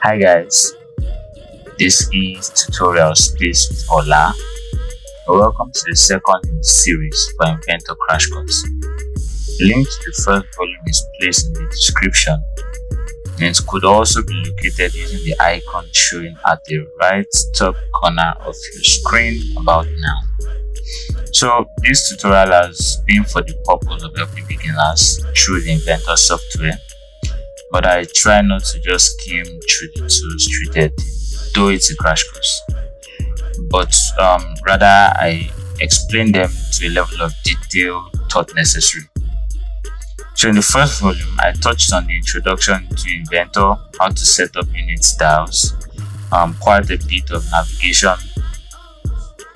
Hi guys, this is tutorial space with Ola. Welcome to the second in the series for Inventor Crash Course. The link to the first volume is placed in the description, and it could also be located using the icon showing at the right top corner of your screen about now. So this tutorial has been for the purpose of helping beginners through the Inventor software, but I try not to just skim through the tools treated, though it's a crash course, but rather I explain them to a level of detail thought necessary. So in the first volume, I touched on the introduction to Inventor, how to set up unit styles, quite a bit of navigation,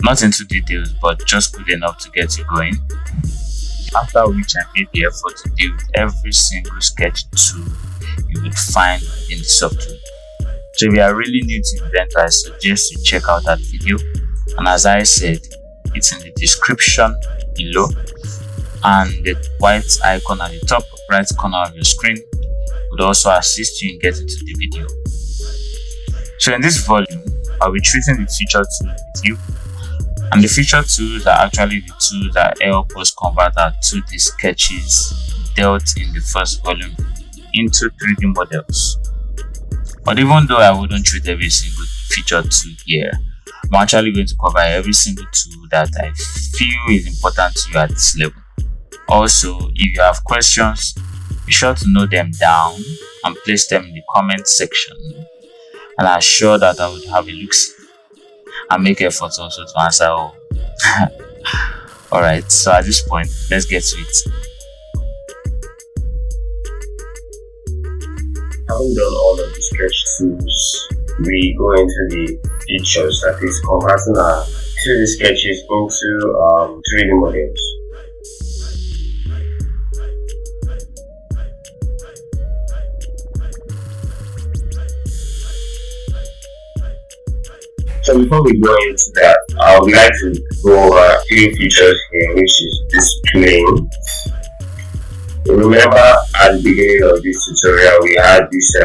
not into details but just good enough to get you going. After which I made the effort to deal with every single sketch tool you would find in the software. So if you are really new to Inventor, I suggest you check out that video, and as I said, it's in the description below, and the white icon at the top right corner of your screen would also assist you in getting to the video. So in this volume, I'll be treating the feature tools with you, and the feature tools are actually the tools that help us convert our 2D sketches dealt in the first volume into 3D models. But even though I wouldn't treat every single feature tool here, I'm actually going to cover every single tool that I feel is important to you at this level. Also, if you have questions, be sure to note them down and place them in the comment section, and I'm sure that I would have a look and make efforts also to answer all. Alright, so at this point, let's get to it. Having done all of the sketch tools, we go into the features, that is converting our 2D sketches into 3D models. So before we go into that, I would like to go over a few features here, which is this plane. Remember at the beginning of this tutorial, we had these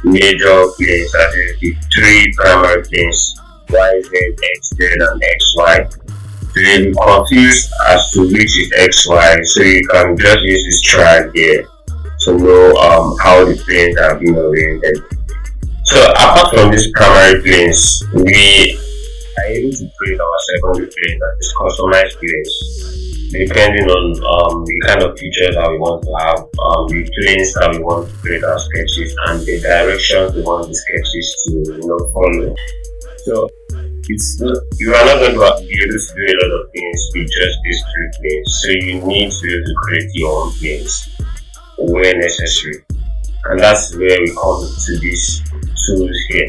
major planes, that is the three primary planes, YZ, XZ, and XY. So you'll be confused as to which is XY, so you can just use this triad here to know how the planes are being oriented. So apart from these primary planes, we are able to create our secondary planes, that is customized planes, depending on the kind of features that we want to have, the planes that we want to create our sketches, and the directions we want the sketches to follow. So you are not going to be able to do a lot of things with just these three planes, so you need to be able to create your own planes where necessary, and that's where we come to these tools here.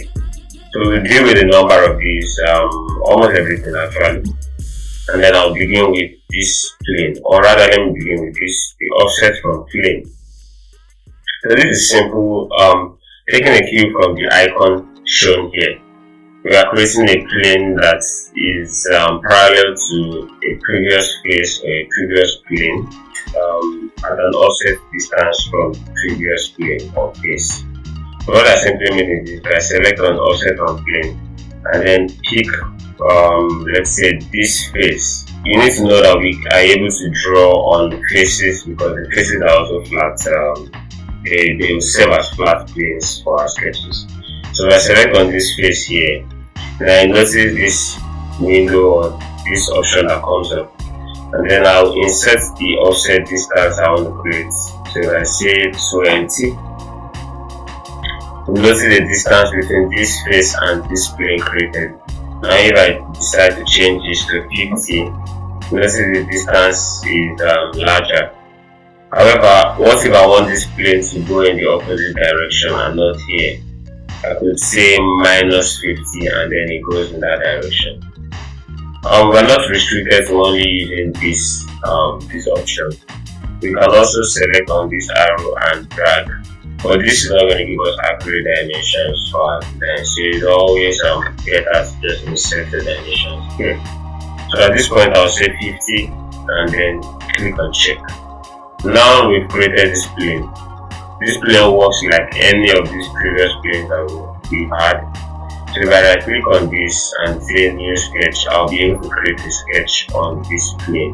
So we'll deal with a number of these, almost everything actually, and then I'll begin with this plane, or rather let me begin with this, the offset from plane. So this is simple, taking a cue from the icon shown here. We are creating a plane that is parallel to a previous face or a previous plane, at an offset distance from the previous plane or face. So what I simply mean is I select an offset on plane and then pick let's say this face. You need to know that we are able to draw on faces because the faces are also flat. They will serve as flat planes for our sketches. So I select on this face here, and I notice this window or this option that comes up, and then I'll insert the offset distance I want to create. So I say 20. You notice the distance between this face and this plane created. Now if I decide to change this to 50, notice the distance is larger. However, what if I want this plane to go in the opposite direction and not here? I could say minus 50 and then it goes in that direction. We're not restricted to only using this option. We can also select on this arrow and drag, but this is not going to give us accurate dimensions for our design, so you always get us just insert the dimensions here. So at this point I'll say 50 and then click on check. Now we've created this plane. This plane works like any of these previous planes that we had. So if I right click on this and say new sketch, I'll be able to create a sketch on this plane.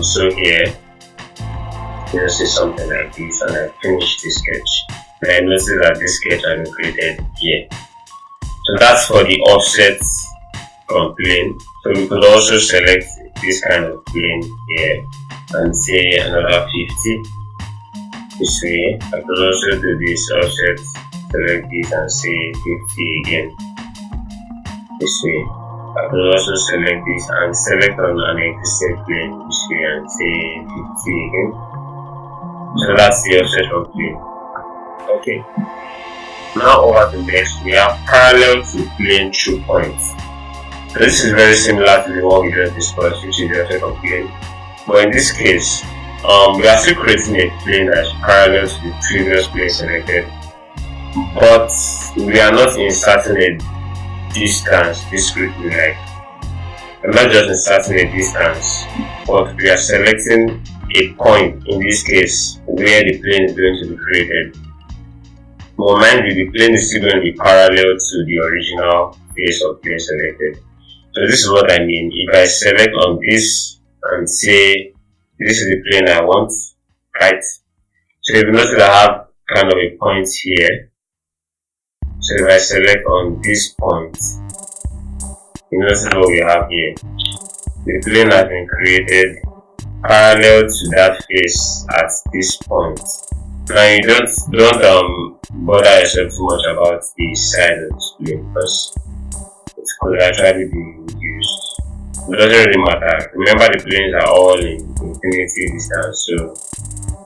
So here, let's say something like this, and I finish the sketch. And I notice that this sketch has been created here. So that's for the offset from plane. So we could also select this kind of plane here and say another 50 this way. I could also do this offset, select this and say 50 again this way. I could also select this and select on an existing plane this way and say 50 again. So that's the offset from plane. Okay. Now over the next, we have parallel to plane through points. So this is very similar to the one we just discussed, which is the offset of plane. But in this case, we are still creating a plane that is parallel to the previous plane selected, but we are not inserting a distance discretely. Like, we're not just inserting a distance, but we are selecting a point, in this case, where the plane is going to be created. But mind you, the plane is still going to be parallel to the original face of plane selected. So this is what I mean. If I select on this and say this is the plane I want, right? So if you notice I have kind of a point here. So if I select on this point, you notice what we have here. The plane has been created parallel to that face at this point. Now you don't bother yourself too much about the size of this plane because it could actually be reduced. It doesn't really matter. Remember, the planes are all in infinity distance, so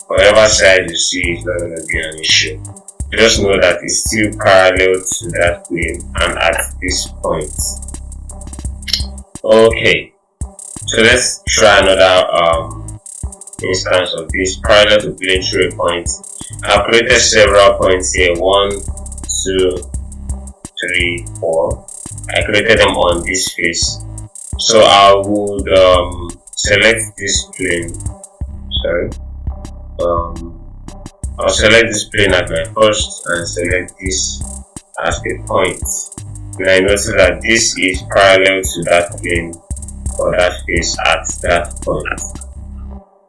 whatever size you see is not going to be an issue. Just know that it's still parallel to that plane and at this point. Okay, so let's try another instance of this parallel to plane through a point. I've created several points here, 1, 2, 3, 4. I created them on this face. So I would select this plane. I'll select this plane as my first and select this as a point. And I notice that this is parallel to that plane or that face at that point.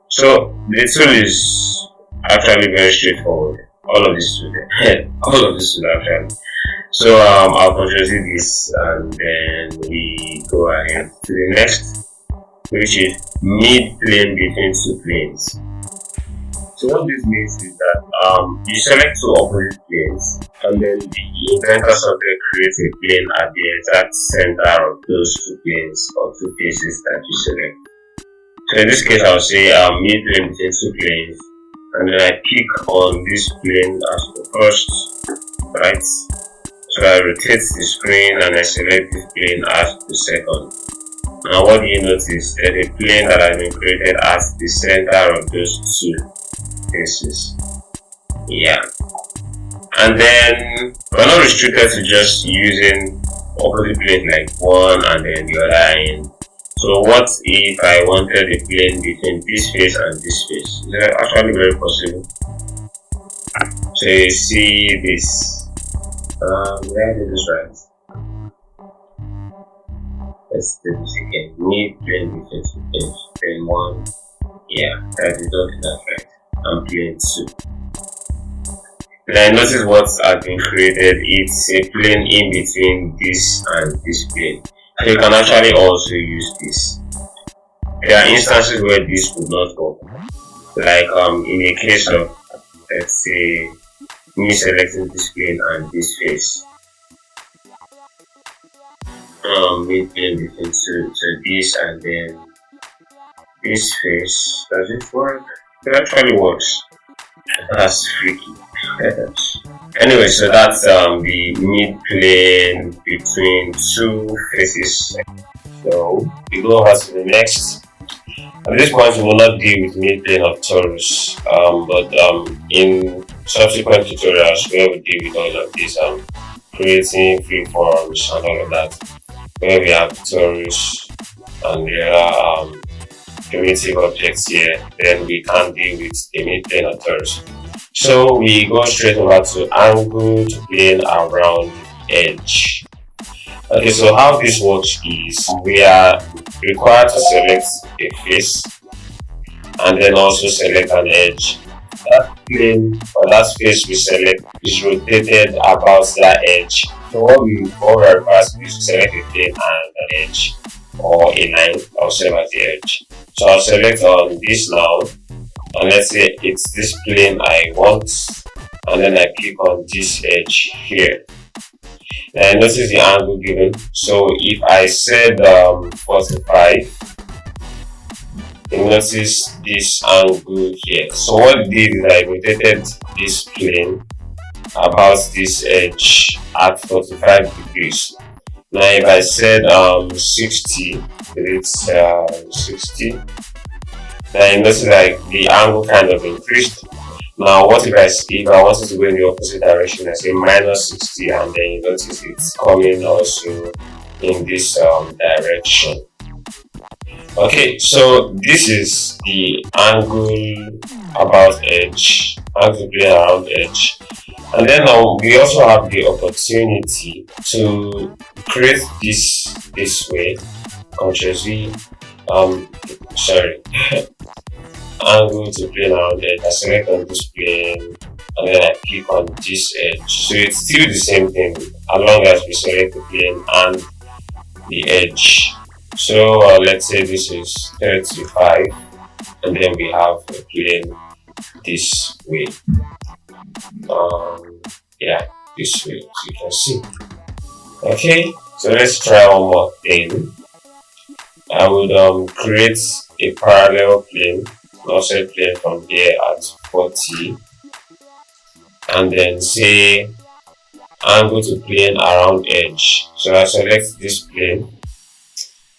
So the tool is actually very straightforward. All of this tool actually. So I'll control this and then we go ahead to the next, which is mid plane between two planes. So what this means is that you select two opposite planes and then the Inventor software creates a plane at the exact center of those two planes or two faces that you select. So in this case I'll say mid plane between two planes and then I pick on this plane as the first, right? So I rotate the screen and I select this plane as the second. Now what do you notice? There's a plane that has been created at the center of those two faces. Yeah. And then we're not restricted to just using opposite planes like one and then the other end. So what if I wanted a plane between this face and this face? It's actually very possible. So you see this. Where I did this right? Let's do this again. Mid plane between two planes. Plane 1. Yeah, that is not that right. And plane 2. And I notice what has been created. It's a plane in between this and this plane. So you can actually also use this. There are instances where this would not work. Like in a case of, let's say, me selecting this plane and this face. Mid plane between two, so this and then this face. Does it work? It actually works. That's freaky. Anyway, so that's the mid plane between two faces. So we go over to the next. At this point, we will not deal with mid plane of torus, but in subsequent tutorials where we deal with all of this, creating freeforms and all of that, where we have torus and there are primitive objects here, then we can deal with the mid plane of torus. So we go straight over to angle to plane around edge. Okay, so how this works is we are required to select a face and then also select an edge. That plane or that face we select is rotated about that edge. So what we are required to do is to select a plane and an edge or a line or same as the edge. So I'll select on this now, and let's say it's this plane I want, and then I click on this edge here. And notice the angle given. So if I said 45, you notice this angle here. So what it did is I rotated this plane about this edge at 45 degrees. Now if I said 60, it's 60. Now you notice like the angle kind of increased. Now what if I wanted to go in the opposite direction, I say minus 60, and then you notice it's coming also in this direction. Okay, so this is the angle about edge, angle plane around edge. And then we also have the opportunity to create this way. Ctrl Z, angle to plane around edge. I select on this plane and then I click on this edge. So it's still the same thing as long as we select the plane and the edge. So let's say this is 35 and then we have a plane this way. Yeah, this way, as you can see. Okay, so let's try one more thing. I would create a parallel plane, offset plane from here at 40, and then say angle to plane around edge. So I select this plane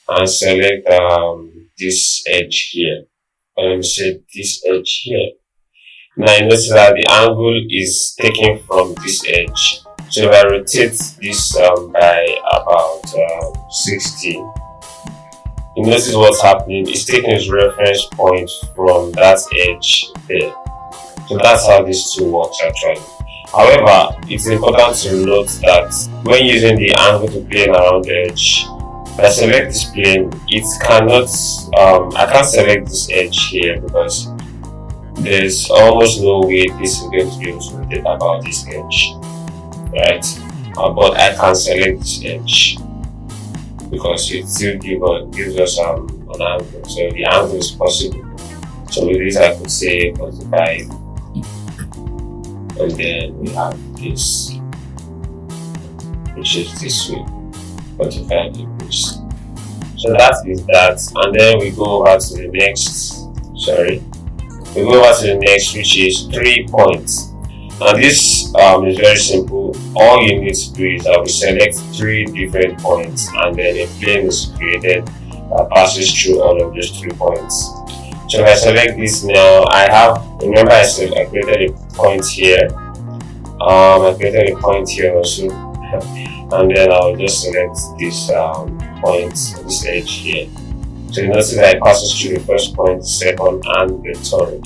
and select this edge here. And say this edge here. Now you notice that the angle is taken from this edge. So if I rotate this by about 60, you notice what's happening. It's taking its reference point from that edge there. So that's how this tool works actually. However, it's important to note that when using the angle to plane around the edge, if I select this plane, it cannot, I can't select this edge here because there's almost no way this is going to be able to rotate about this edge, right? But I can select this edge because it still gives us an angle, so the angle is possible. So with this I could say 45, and then we have this, which is this way, 45 degrees. So that is that, and then we go over to the next, we go over to the next, which is 3 points. Now this is very simple. All you need to do is that we select 3 different points, and then a plane is created that passes through all of those 3 points. So if I select this now, remember I created a point here. I created a point here also, and then I'll just select this point, this edge here. So you notice that it passes through the first point, the second, and the third.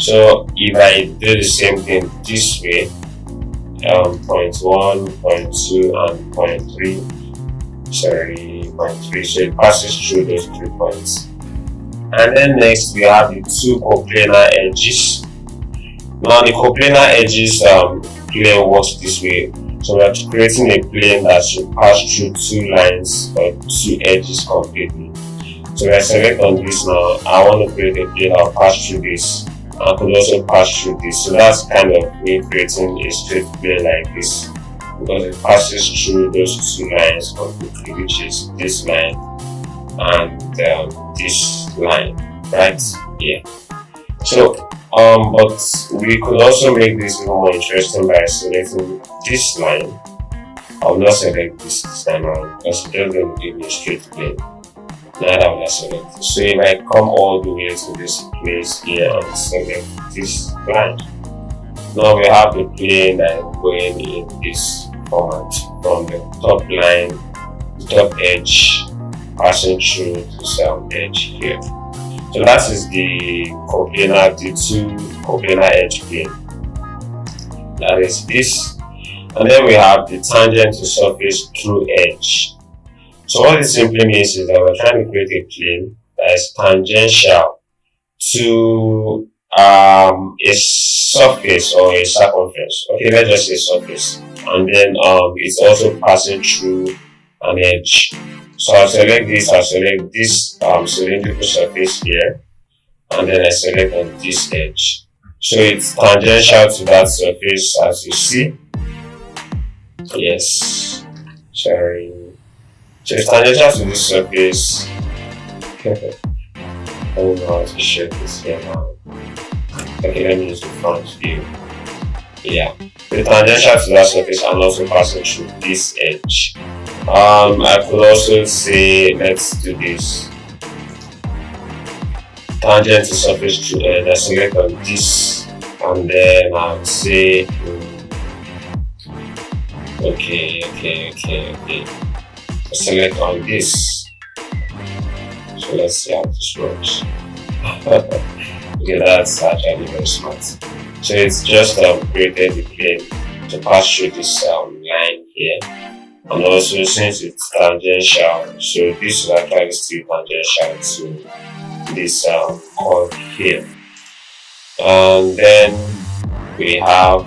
So if I do the same thing this way, point 1, point 2, and point 3, point 3, so it passes through those 3 points. And then next we have the 2 coplanar edges. Now the coplanar edges plane works this way. So we are creating a plane that should pass through 2 lines or 2 edges completely. So if I select on this now, I want to create a plane that will pass through this. I could also pass through this. So that's kind of me creating a straight plane like this, because it passes through those 2 lines completely, which is this line and this line, right here. So but we could also make this even more interesting by selecting this line. I will not select this time around because it's just going to give me a straight plane. Now that will select it. So if I come all the way to this place here and select this line, now we have the plane that is going in this format from the top line, the top edge, passing through this edge here. So that is the 2 coplanar edge plane. that is this. And then we have the tangent to surface through edge. So what this simply means is that we're trying to create a plane that is tangential to a surface or a circumference. Okay, let's just say surface. And then it's also passing through an edge. So I'll select this cylindrical surface here, and then I select on this edge. So it's tangential to that surface, as you see. Yes, sorry. So it's tangential to this surface. I don't know how to share this here now. Okay, let me use the front view. Yeah, the tangential to that surface and also passing through this edge. I could also say, let's do this. Tangent to surface through edge. I select on this, and then I'll say, okay. I select on this. So let's see how this works. Okay, that's actually very smart. So it's just created the plane to pass through this line here, and also since it's tangential, so this is actually still tangential to this coil here. And then we have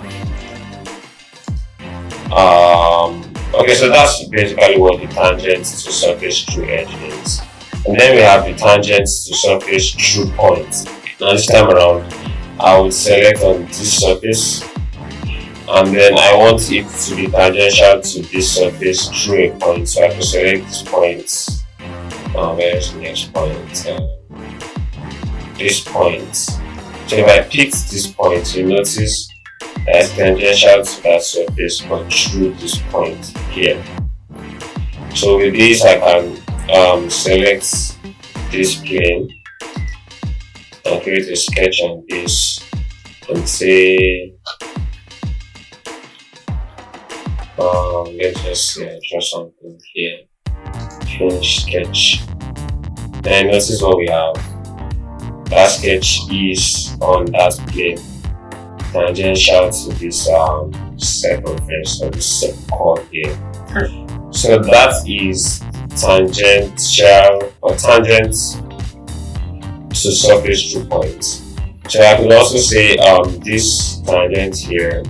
okay, so that's basically what the tangent to surface through edge means. And then we have the tangent to surface through point. Now this time around, I will select on this surface, and then I want it to be tangential to this surface through a point. So I can select this point. Where's the next point? This point. So if I picked this point, you notice that it's tangential to that surface, but through this point here. So with this, I can select this plane and create a sketch on this and say, let's just draw something here. Finish sketch. Then notice what we have. That sketch is on that plane, tangential to this circumference or this circle here. So that is tangential or tangent to surface through points. So I could also say this tangent here,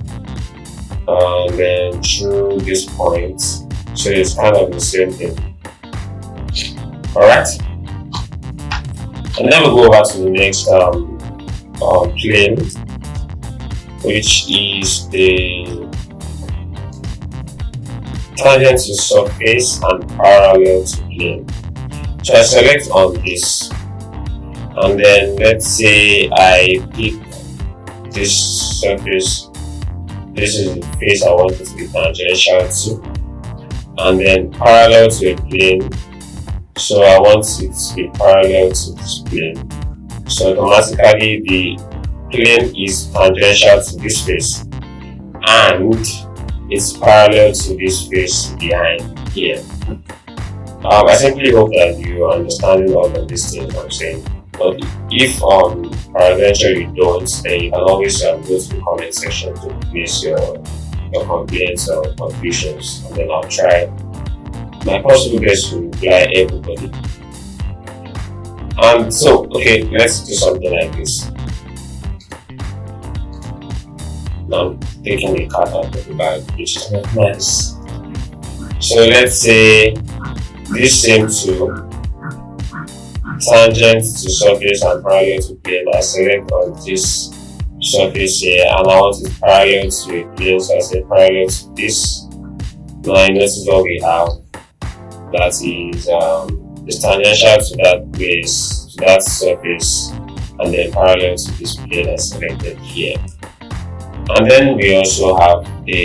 and then through this point. So it's kind of the same thing. Alright. And then we go over to the next plane, which is the tangent to surface and parallel to plane. So I select on this, and then let's say I pick this surface. This is the face I want it to be tangential to, and then parallel to a plane. So I want it to be parallel to this plane. So automatically the plane is tangential to this face, and it's parallel to this face behind here. I simply hope that you are understanding all of these things I'm saying. But if peradventure you don't, then you can always go to the comment section to place your complaints or confusions, and then I'll try my possible best to reply everybody. And so, okay, let's do something like this. Now I'm taking the cat out of the bag, which is not nice. So let's say this same tool, tangent to surface and parallel to plane. I select on this surface here, and I want it parallel to a plane, so I say parallel to this. Now I notice what we have. That is tangential to that place, to that surface, and then parallel to this plane I selected here. And then we also have a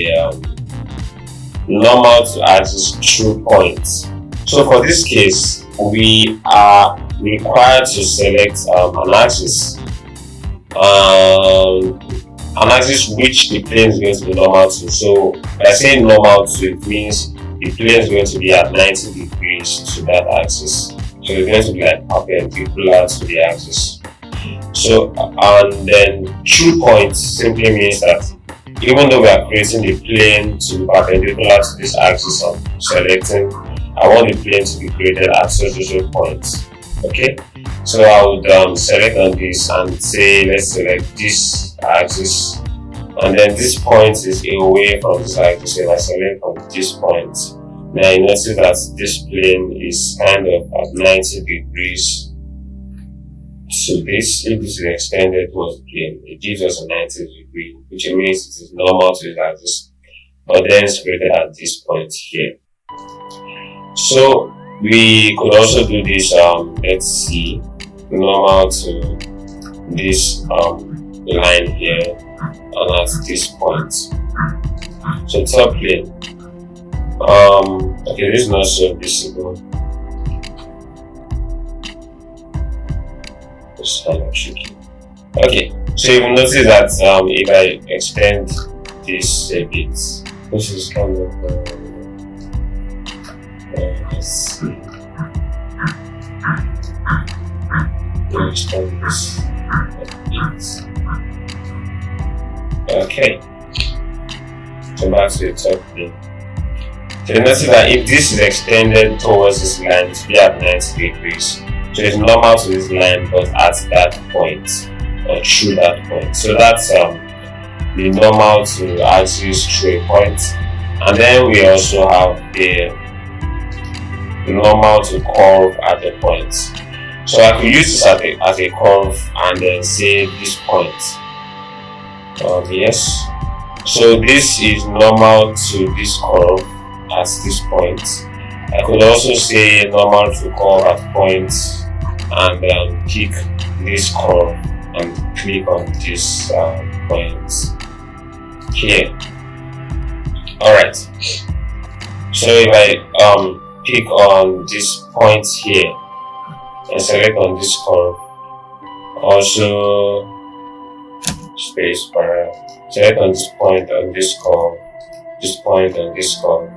normal to axis through points. So for this case, we are required to select an axis which the plane is going to be normal to. So by saying normal to, it means the plane is going to be at 90 degrees to that axis. So it's going to be like perpendicular to the axis. So, and then through points simply means that even though we are creating the plane to be perpendicular to this axis of selecting, I want the plane to be created at such points. Okay, so I would select on this and say, let's select this axis, and then this point is away from this axis. So if I select on this point, now you notice that this plane is kind of at 90 degrees to this. If this is extended towards the plane, it gives us a 90 degree, which means it is normal to the axis, but then it's created at this point here. So we could also do this, let's see, normal to this line here and at this point. So top plane. Okay, this is not so visible. It's kind of tricky. Okay, so you will notice that if I extend this a bit, this is kind of let's see. Extend this a bit. Okay, so back to the top plane. So you notice that if this is extended towards this line, it will be at 90 degrees. So it's normal to this line, but at that point, or through that point. So that's the normal to axis through a point. And then we also have the normal to curve at the point. So I could use this as a curve and then say this point. Yes. So this is normal to this curve at this point. I could also say normal to curve at points and then pick this curve and click on this point here. Alright. So if I pick on this point here and select on this curve, also space bar, select on this point on this curve, this point on this curve.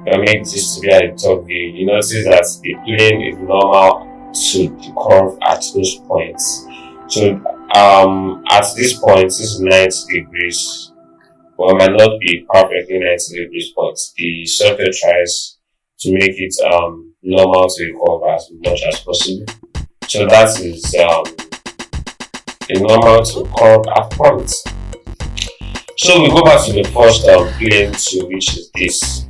I make this to be at the top view. You notice that the plane is normal to the curve at those points. So at this point, this is 90 degrees. Well, it might not be perfectly 90 degrees, but the software tries to make it normal to the curve as much as possible. So that is the normal to curve at points. So we go back to the first plane tool, which is this.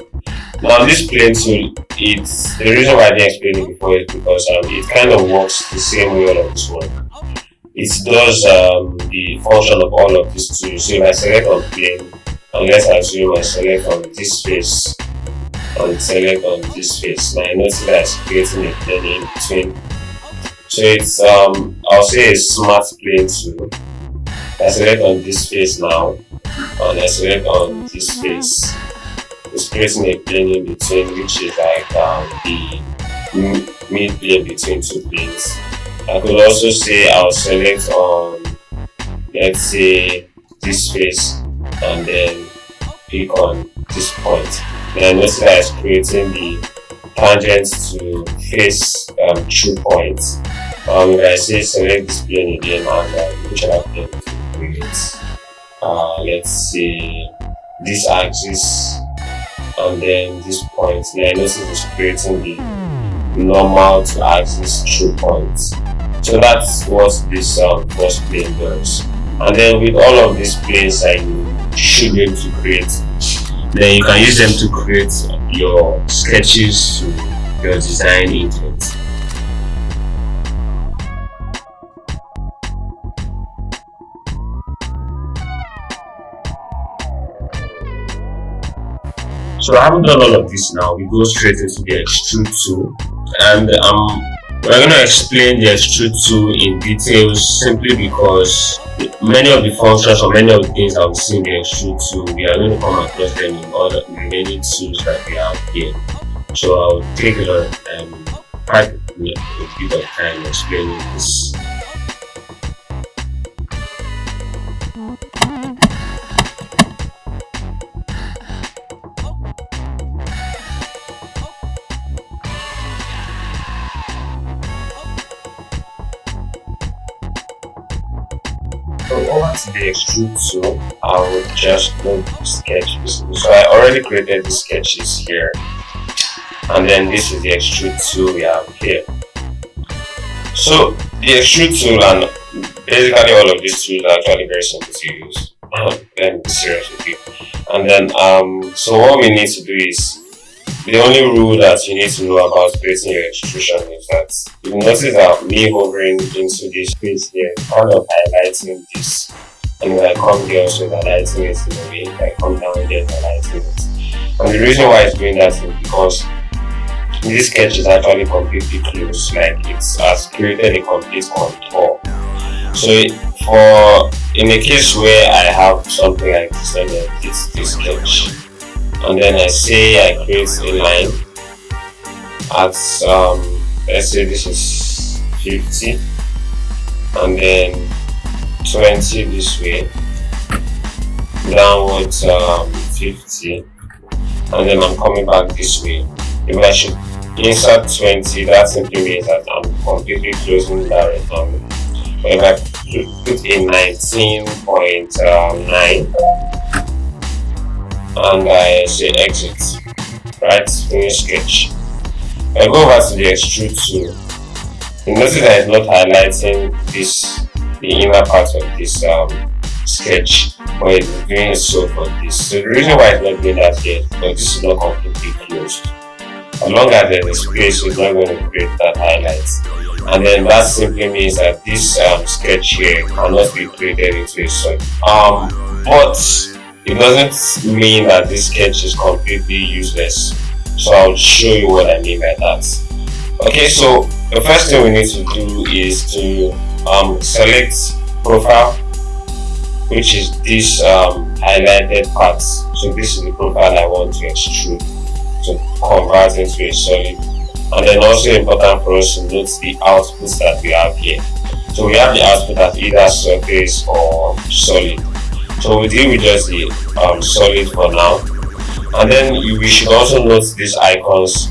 Now this plane tool, it's the reason why I didn't explain it before is because it kind of works the same way all of this work. It does the function of all of these tools. So if I select on plane, and let's assume I select on this face and select on this face, now I notice that it's creating a plane in between. So it's I'll say a smart plane tool. I select on this face now, and I select on this face. It's creating a plane in between, which is like the mid plane between two planes. I could also say I'll select on, let's say, this face and then pick on this point. Then notice that it's creating the tangent to face true points. If I say select this plane again and whichever plane to create, let's say this axis and then this point. Now notice it's creating the normal to axis true points. So that's what this first plane does. And then with all of these planes that you should be able to create, then you can use them to create your sketches to your design intent. So having done all of this now, we go straight into the extrude tool, and we're going to explain the extrude tool in details simply because many of the functions or many of the things that we see in the extrude tool, we are going to come across them in all the remaining tools that we have here. So I'll take quite a bit of time explaining this. So over to the extrude tool, I will just move the sketch visible. So I already created the sketches here, and then this is the extrude tool we have here. So the extrude tool and basically all of these tools are actually very simple to use. Let me be serious with you. And then so what we need to do is, the only rule that you need to know about creating your extrusion is that you notice that me hovering into this space here, kind of highlighting this, and when I come here also highlighting it in a way, if I come down here highlighting it. And the reason why it's doing that is because this sketch is actually completely closed, like it has created a complete contour. So in a case where I have something like this, then it's this sketch, and then I say I create a line at let's say this is 50, and then 20 this way, downwards 50, and then I'm coming back this way. If I should insert 20, that simply means that I'm completely closing that rectangle. But if I put in 19.9 and I say exit, right, finish sketch. I go over to the extrude tool. You notice that it's not highlighting the inner part of this sketch, but it's doing so for this. So the reason why it's not doing that here is because this is not completely closed. As long as there is space, it's not going to create that highlight. And then that simply means that this sketch here cannot be created into a solid. But it doesn't mean that this sketch is completely useless. So I'll show you what I mean by that. Okay, so the first thing we need to do is to select profile, which is this highlighted part. So this is the profile I want to extrude to convert into a solid. And then also important for us to note the outputs that we have here. So we have the output as either surface or solid. So we deal with just the solid for now. And then we should also note these icons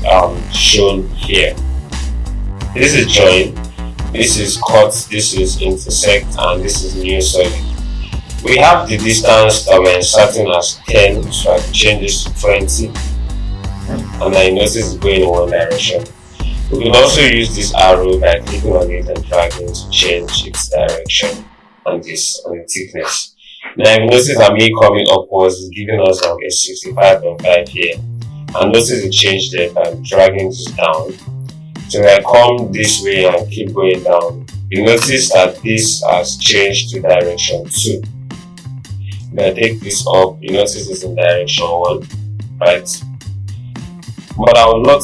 shown here. This is join, this is cut, this is intersect, and this is new solid. We have the distance that we're inserting as 10, so I can change this to 20. And I notice it's going in one direction. We can also use this arrow by clicking on it and dragging to change its direction and the thickness. Now I've noticed that me coming upwards is giving us a 65.5 here. And notice it changed there by dragging this down. So when I come this way and keep going down, you notice that this has changed to direction 2. When I take this up, you notice it's in direction 1, right? But I will not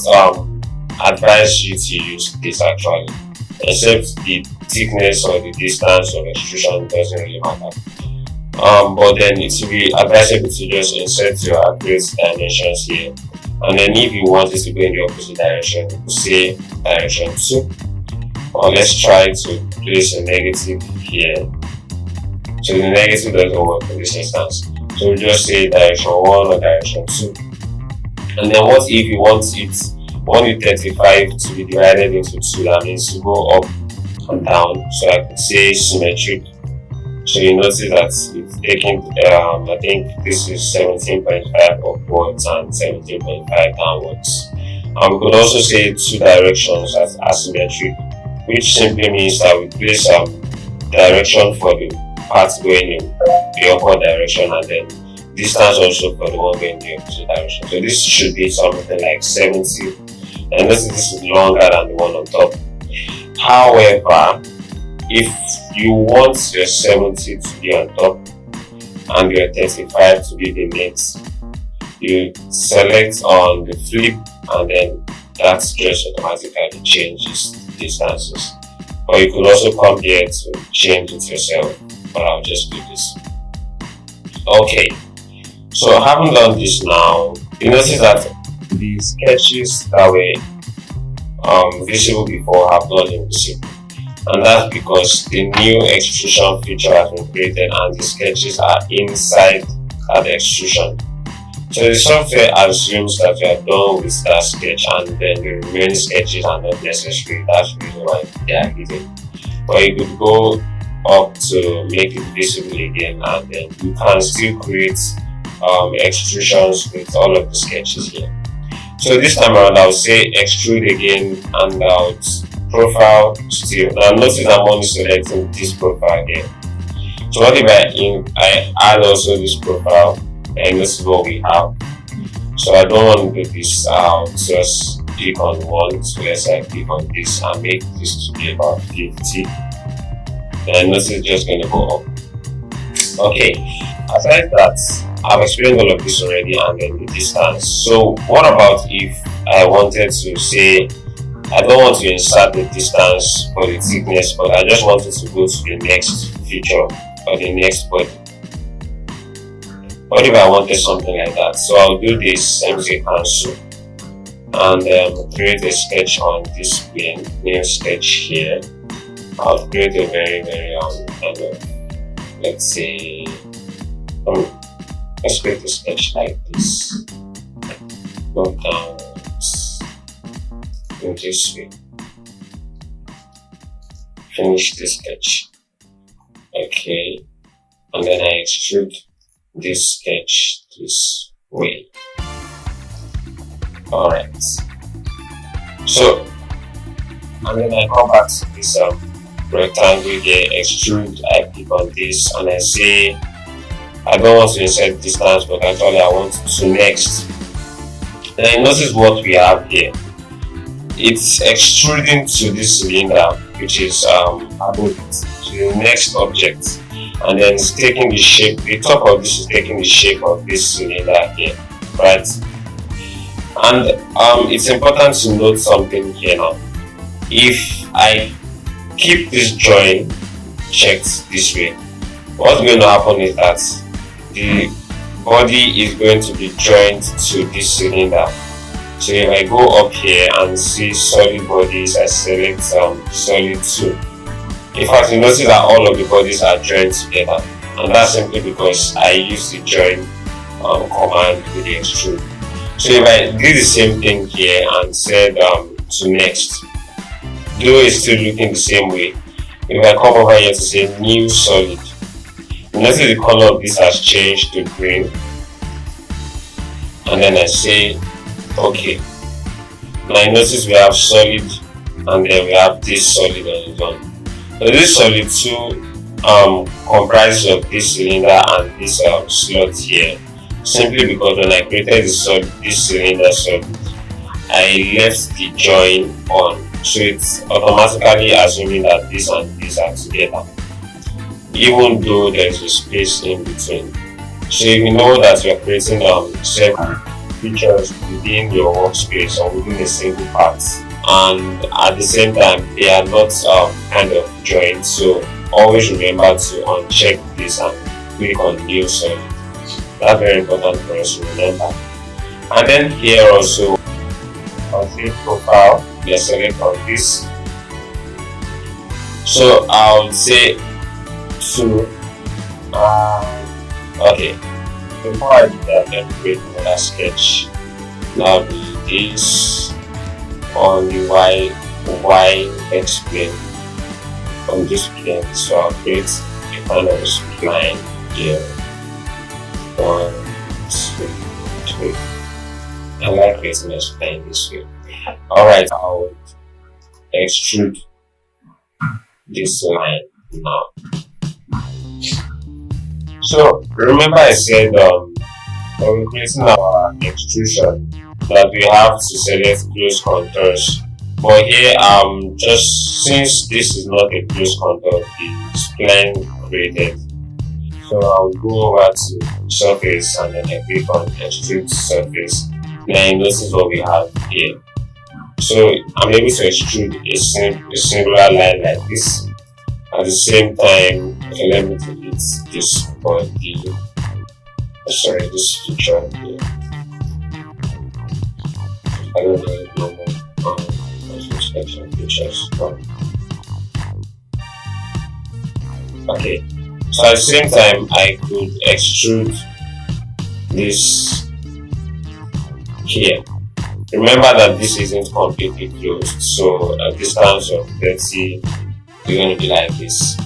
advise you to use this actually, except the thickness or the distance of extrusion doesn't really matter. But then it will be advisable to just insert your accurate dimensions here, and then if you want it to go in the opposite direction, you could say direction 2, or let's try to place a negative here. So the negative doesn't work in this instance, so we'll just say direction 1 or direction 2. And then what if you want the 35 to be divided into 2? That means to go up and down. So I could say symmetric. So you notice that it's taking, I think this is 17.5 upwards and 17.5 downwards. And we could also say 2 directions as asymmetric, which simply means that we place direction for the part going in the upward direction, and then distance also for the one going in the opposite direction. So this should be something like 70, and this is longer than the one on top. However, if you want your 70 to be on top and your 35 to be beneath, you select on the flip, and then that just automatically changes distances. Or you could also come here to change it yourself, but I'll just do this. Okay, so having done this now, you notice that the sketches that were visible before have not been visible. And that's because the new extrusion feature has been created and the sketches are inside that extrusion. So the software assumes that you are done with that sketch and then the remaining sketches are not necessary. That's the reason why they are hidden. But you could go up to make it visible again, and then you can still create extrusions with all of the sketches here. So this time around I'll say extrude again, and I'll profile still. Now notice I'm only selecting this profile here. So what if I add also this profile, and this is what we have. So I don't want to do this. I'll just click on one. So let's say I click on this and make this to be about 50. Then notice it's just going to go up. Okay, aside that, I've explained all of this already, and then the distance. So what about if I wanted to say I don't want to insert the distance for the thickness, but I just wanted to go to the next feature or the next body? What if I wanted something like that? So I'll do this, let me say cancel, and create a sketch on this plane, new sketch here. I'll create a very kind of, let's say, let's create a sketch like this. Go down in this way. Finish the sketch. Okay, and then I extrude this sketch this way. Alright. So, and then I come back to this rectangle here, extrude, I click on this, and I say I don't want to insert distance, but actually I want to next. Then notice what we have here. It's extruding to this cylinder, which is above it, to the next object, and then it's taking the shape. The top of this is taking the shape of this cylinder here, right? And it's important to note something here now. If I keep this join checked this way, what's going to happen is that the body is going to be joined to this cylinder. So if I go up here and see solid bodies, I select solid 2. In fact, you notice that all of the bodies are joined together, and that's simply because I use the join command with the extrude. So if I do the same thing here and said to next, though it's still looking the same way, if I come over here to say new solid, notice the color of this has changed to green, and then I say okay. Now notice we have solid, and then we have this solid on its own. So this solid 2 comprises of this cylinder and this slot here, simply because when I created this cylinder solid, I left the join on, so it's automatically assuming that this and this are together, even though there is a space in between. So if you know that you're creating several features within your workspace or within a single part, and at the same time they are not kind of joined, so always remember to uncheck this and click on new solid. That's very important for us to remember. And then here also on the profile, you select on this. So I'll say to okay, before I do that, let me create another sketch. Now do this on the y x plane on this plane. So I'll create a kind of spline here. 1, 2, 3. I like creating a spline this way. Alright, I'll extrude this line now. So remember I said when we're creating our extrusion that we have to select close contours, but here just since this is not a close contour, the spline created, so I'll go over to surface and then I click on extrude surface. Then notice what we have here. So I'm able to extrude a singular line like this. At the same time, okay, let me delete this body. Sorry, this feature here. I don't really know inspection features. Okay, so at the same time, I could extrude this here. Remember that this isn't completely closed, so a distance of 30 is going to be like this.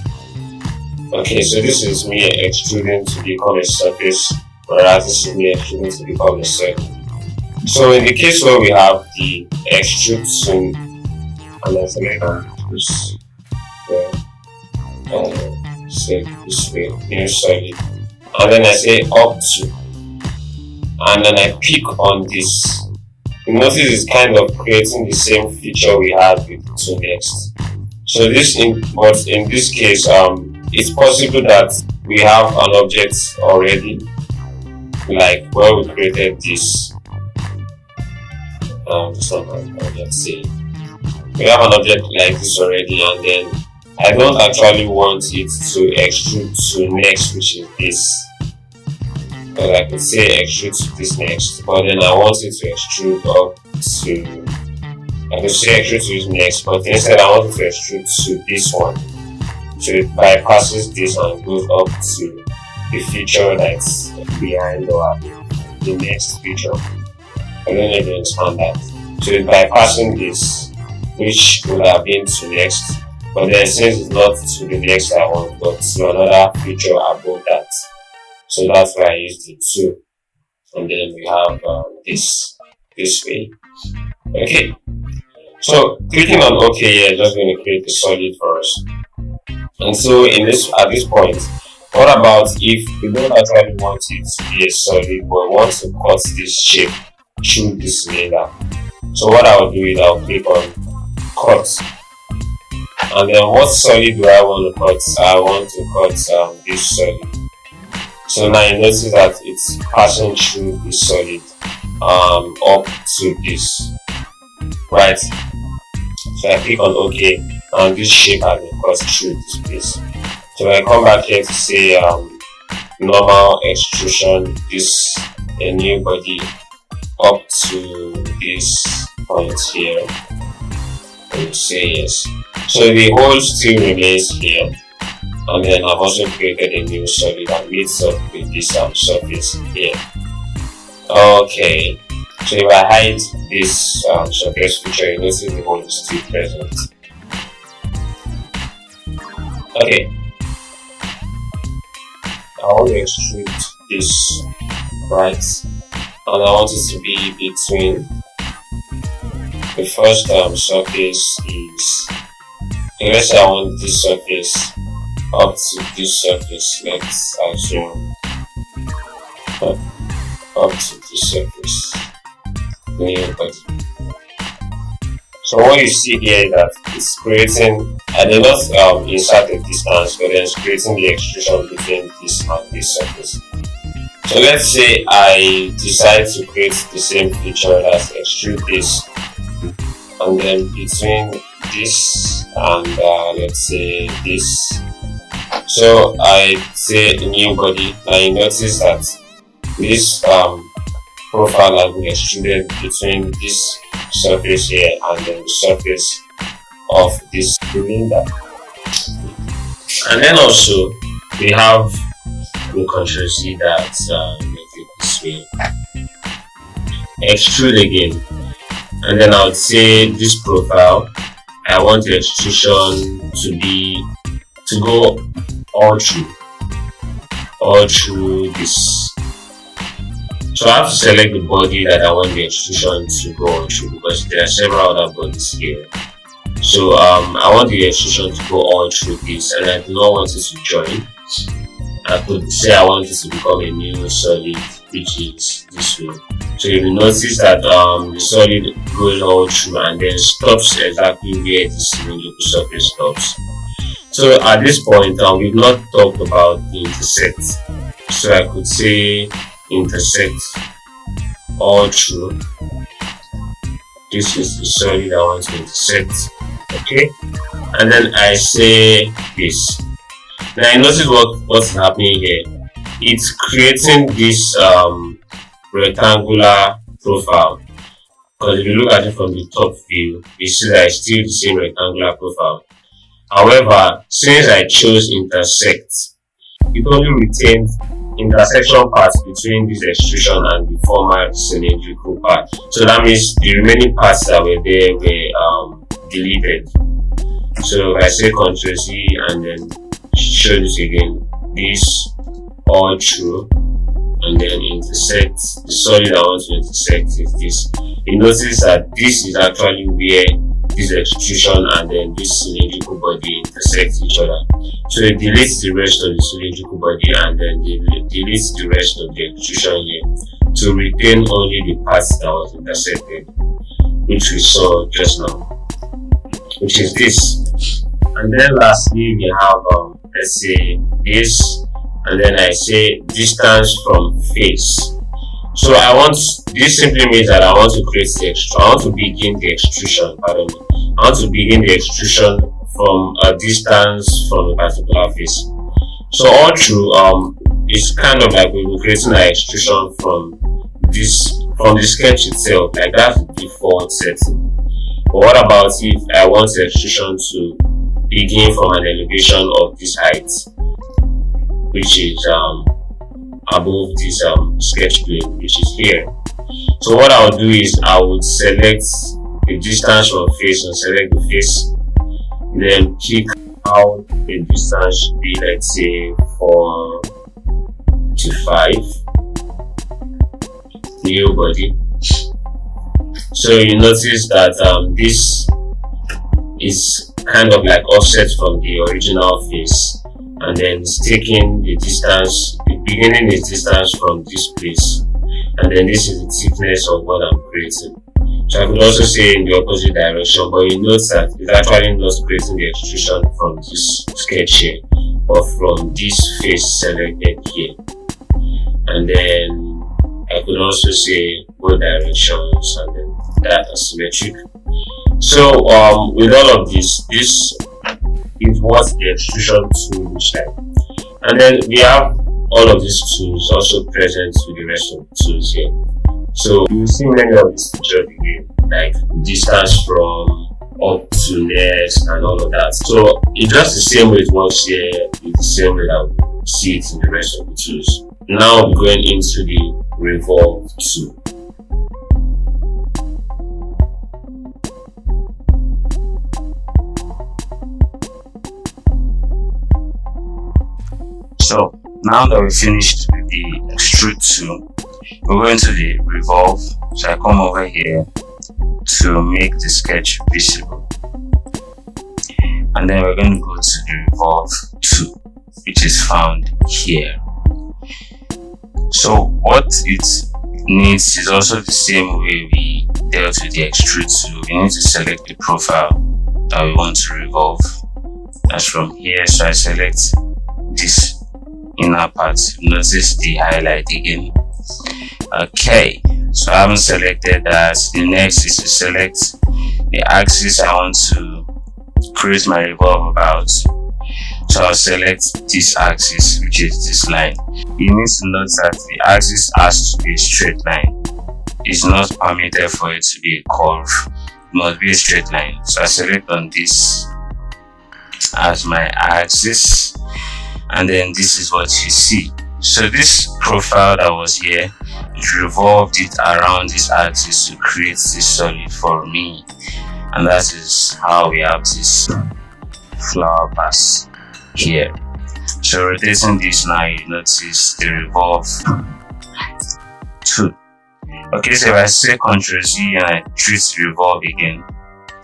Okay, so this is me extruding to become a surface, whereas this is me extruding to become a circle. So in the case where we have the extrude to, and I select this way, say this way, new solid, and then I say up to, and then I pick on this. You notice it's kind of creating the same feature we had with the two next. So but in this case, it's possible that we have an object already, like where we created this. It's not my object. Say we have an object like this already, and then I don't actually want it to extrude to next, which is this. But I could say extrude to this next, but then I want it to extrude up to, I could say extrude to this next, but instead I want it to extrude to this one. So it bypasses this and goes up to the feature that's behind or the next feature. I don't know if you understand that. So it's bypassing this, which would have been to next, but then since it's not to the next I want, but to another feature above that. So that's why I use the 2, and then we have this way. Okay, so clicking on OK here is just going to create a solid for us. And so at this point, what about if we don't actually want it to be a solid, but we want to cut this shape through this cylinder? So what I'll do is I'll click on cut, and then what solid do I want to cut? I want to cut this solid. So now you notice that it's passing through this solid up to this, right? So I click on OK, and this shape has been cut through this place. So I come back here to say normal extrusion, this a new body up to this point here, and say yes. So the hole still remains here, and then I've also created a new solid that meets up with this surface here. Okay, so if I hide this surface feature, you notice the hole is still present. Okay, I want to extrude this right, and I want it to be between the first surface is, let's say I want this surface up to this surface, let's assume up to this surface, new body. So what you see here is that it's creating, I did not insert a distance, but then it's creating the extrusion between this and this surface. So let's say I decide to create the same feature as extrude this, and then between this and let's say this. So I say a new body, and you notice that this profile has been extruded between this surface here and then the surface of this cylinder. And then also we have the controversy that make it this way. Extrude again, and then I would say this profile, I want the extrusion to go all through this. So I have to select the body that I want the extrusion to go on through, because there are several other bodies here. So I want the extrusion to go all through this, and I do not want it to join. I could say I want it to become a new solid, which is this way. So you will notice that the solid goes all through and then stops exactly where the cylindrical surface stops. So at this point, we've not talked about the intersect. So I could say intersect all through. This is the solid I want to intersect. Okay, and then I say this. Now you notice what's happening here. It's creating this rectangular profile, because if you look at it from the top view, you see that it's still the same rectangular profile. However, since I chose intersect, it only retained intersection parts between this extrusion and the former cylindrical part. So that means the remaining parts that were there were deleted. So if I say Ctrl C and then show this again, this all through, and then intersect the solid I want to intersect is this. You notice that this is actually where this extrusion and then this cylindrical body intersect each other. So it deletes the rest of the cylindrical body and then deletes the rest of the extrusion here to retain only the parts that was intersected, which we saw just now, which is this. And then lastly we have let's say this, and then I say distance from face. So I want, this simply means that I want to create the I want to begin the extrusion, pardon me. I want to begin the extrusion from a distance from a particular face. So all through, it's kind of like we were creating an extrusion from the sketch itself, like that's the default setting. But what about if I want the extrusion to begin from an elevation of this height, which is above this sketch plane, which is here. So what I would do is I would select the distance from face and select the face, then pick out the distance should be, let's say 4 to 5, new body. So you notice that this is kind of like offset from the original face, and then it's taking the distance, beginning the distance from this place, and then this is the thickness of what I'm creating. So I could also say in the opposite direction, but you notice that it's actually not creating the extrusion from this sketch here, but from this face selected here. And then I could also say both directions, and then that asymmetric. So with all of this is what the extrusion tool looks like. And then we have all of these tools also present with the rest of the tools here. So you see many of these features again, like distance from up to next and all of that. So it's just the same way it works here, it's the same way that we see it in the rest of the tools. Now we're going into the Revolve tool. So now that we finished with the extrude tool, we're going to the revolve. So I come over here to make the sketch visible, and then we're going to go to the revolve tool, which is found here. So what it needs is also the same way we dealt with the extrude tool. We need to select the profile that we want to revolve. That's from here. So I select this inner part. Notice the highlight again. Okay, so I haven't selected that. The next is to select the axis I want to create my revolve about. So I'll select this axis, which is this line. You need to note that the axis has to be a straight line. It's not permitted for it to be a curve. It must be a straight line. So I select on this as my axis, and then this is what you see. So this profile that was here, it revolved it around this axis to create this solid for me, and that is how we have this flower pass here. So rotating this now, you notice the revolve tool. Okay, so if I say Ctrl Z and I choose revolve again,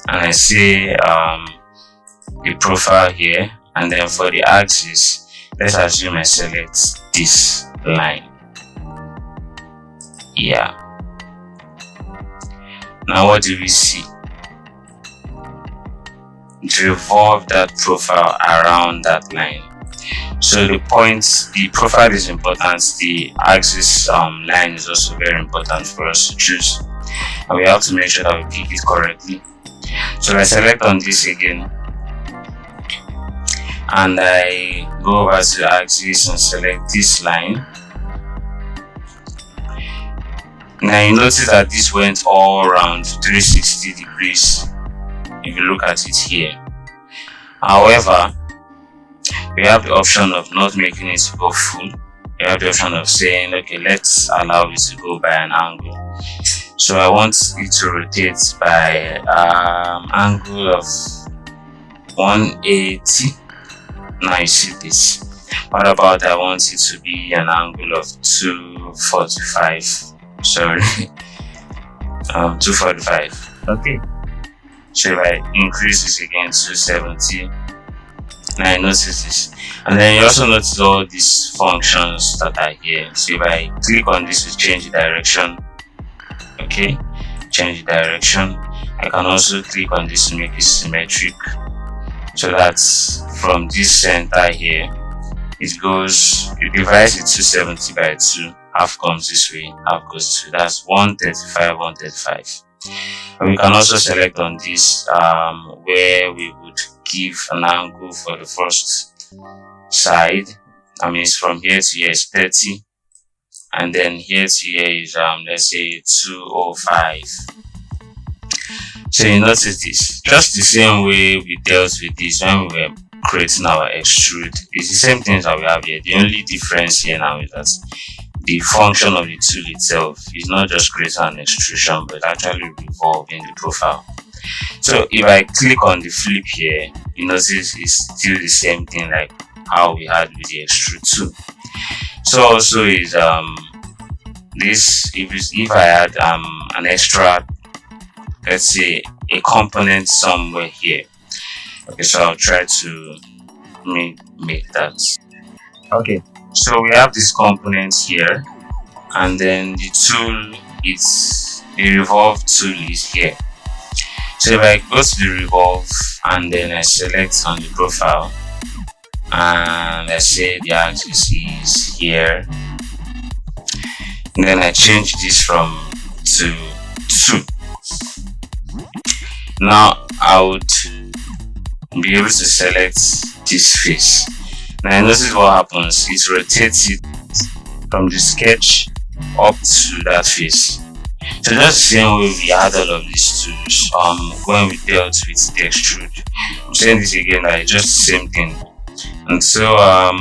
and I say the profile here, and then for the axis, let's assume I select this line. Yeah. Now what do we see? To revolve that profile around that line. So the profile is important. The axis line is also very important for us to choose, and we have to make sure that we pick it correctly. So I select on this again, and I go over to the axis and select this line. Now you notice that this went all around 360 degrees if you look at it here. However, we have the option of not making it to go full. We have the option of saying, okay, let's allow it to go by an angle. So I want it to rotate by angle of 180. Now you see this. What about I want it to be an angle of 245? Sorry, 245. Okay. So if I increase this again to 270, now I notice this. And then you also notice all these functions that are here. So if I click on this to change the direction, okay, change the direction. I can also click on this to make it symmetric. So that's from this center here, it goes, you divide it 270 by 2, half comes this way, half goes this way. That's 135, 135. And we can also select on this where we would give an angle for the first side. I mean, it's from here to here is 30, and then here to here is let's say 205. So you notice this, just the same way we dealt with this when we were creating our extrude. It's the same things that we have here. The only difference here now is that the function of the tool itself is not just creating an extrusion, but actually revolving the profile. So if I click on the flip here, you notice it's still the same thing like how we had with the extrude too. So also is this, if I had an extra, let's say a component somewhere here. Okay, so I'll try to make that. Okay, so we have these components here, and then the tool, the revolve tool is here. So if I go to the revolve and then I select on the profile, and let's say the axis is here, and then I change this from to 2. Now I would be able to select this face. Now notice what happens, it rotates it from the sketch up to that face. So that's the same way we had all of these tools when we dealt with the extrude. I'm saying this again, that it's just the same thing. And so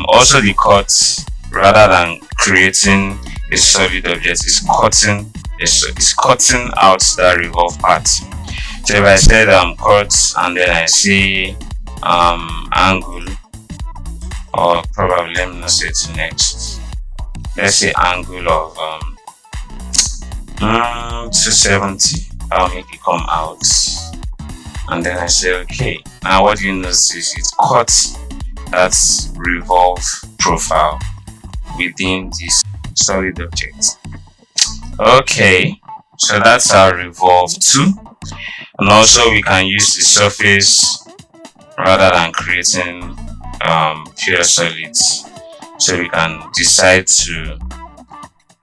also the cuts, rather than creating a solid object, is cutting out that revolve part. So if I said cut and then I say angle, or probably let me not say to next, let's say angle of 270, I'll make it come out, and then I say okay. Now what you notice is it cuts that revolve profile within this solid object. Okay, so that's our revolve too. And also we can use the surface rather than creating pure solids, so we can decide to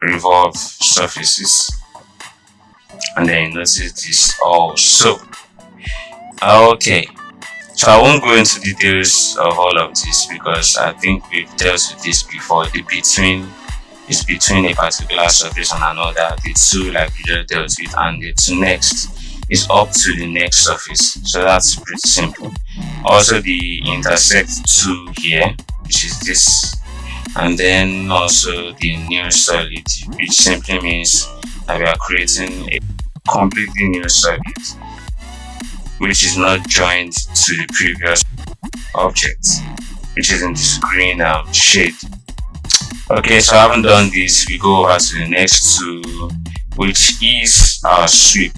revolve surfaces, and then you notice this also. Okay, so I won't go into details of all of this because I think we've dealt with this before. The between is between a particular surface and another, the two like we just dealt with, and the two next is up to the next surface. So that's pretty simple. Also the intersect two here, which is this, and then also the new solid, which simply means that we are creating a completely new solid which is not joined to the previous object, which is in this green shade. Okay, so I haven't done this. We go over to the next tool, which is our sweep.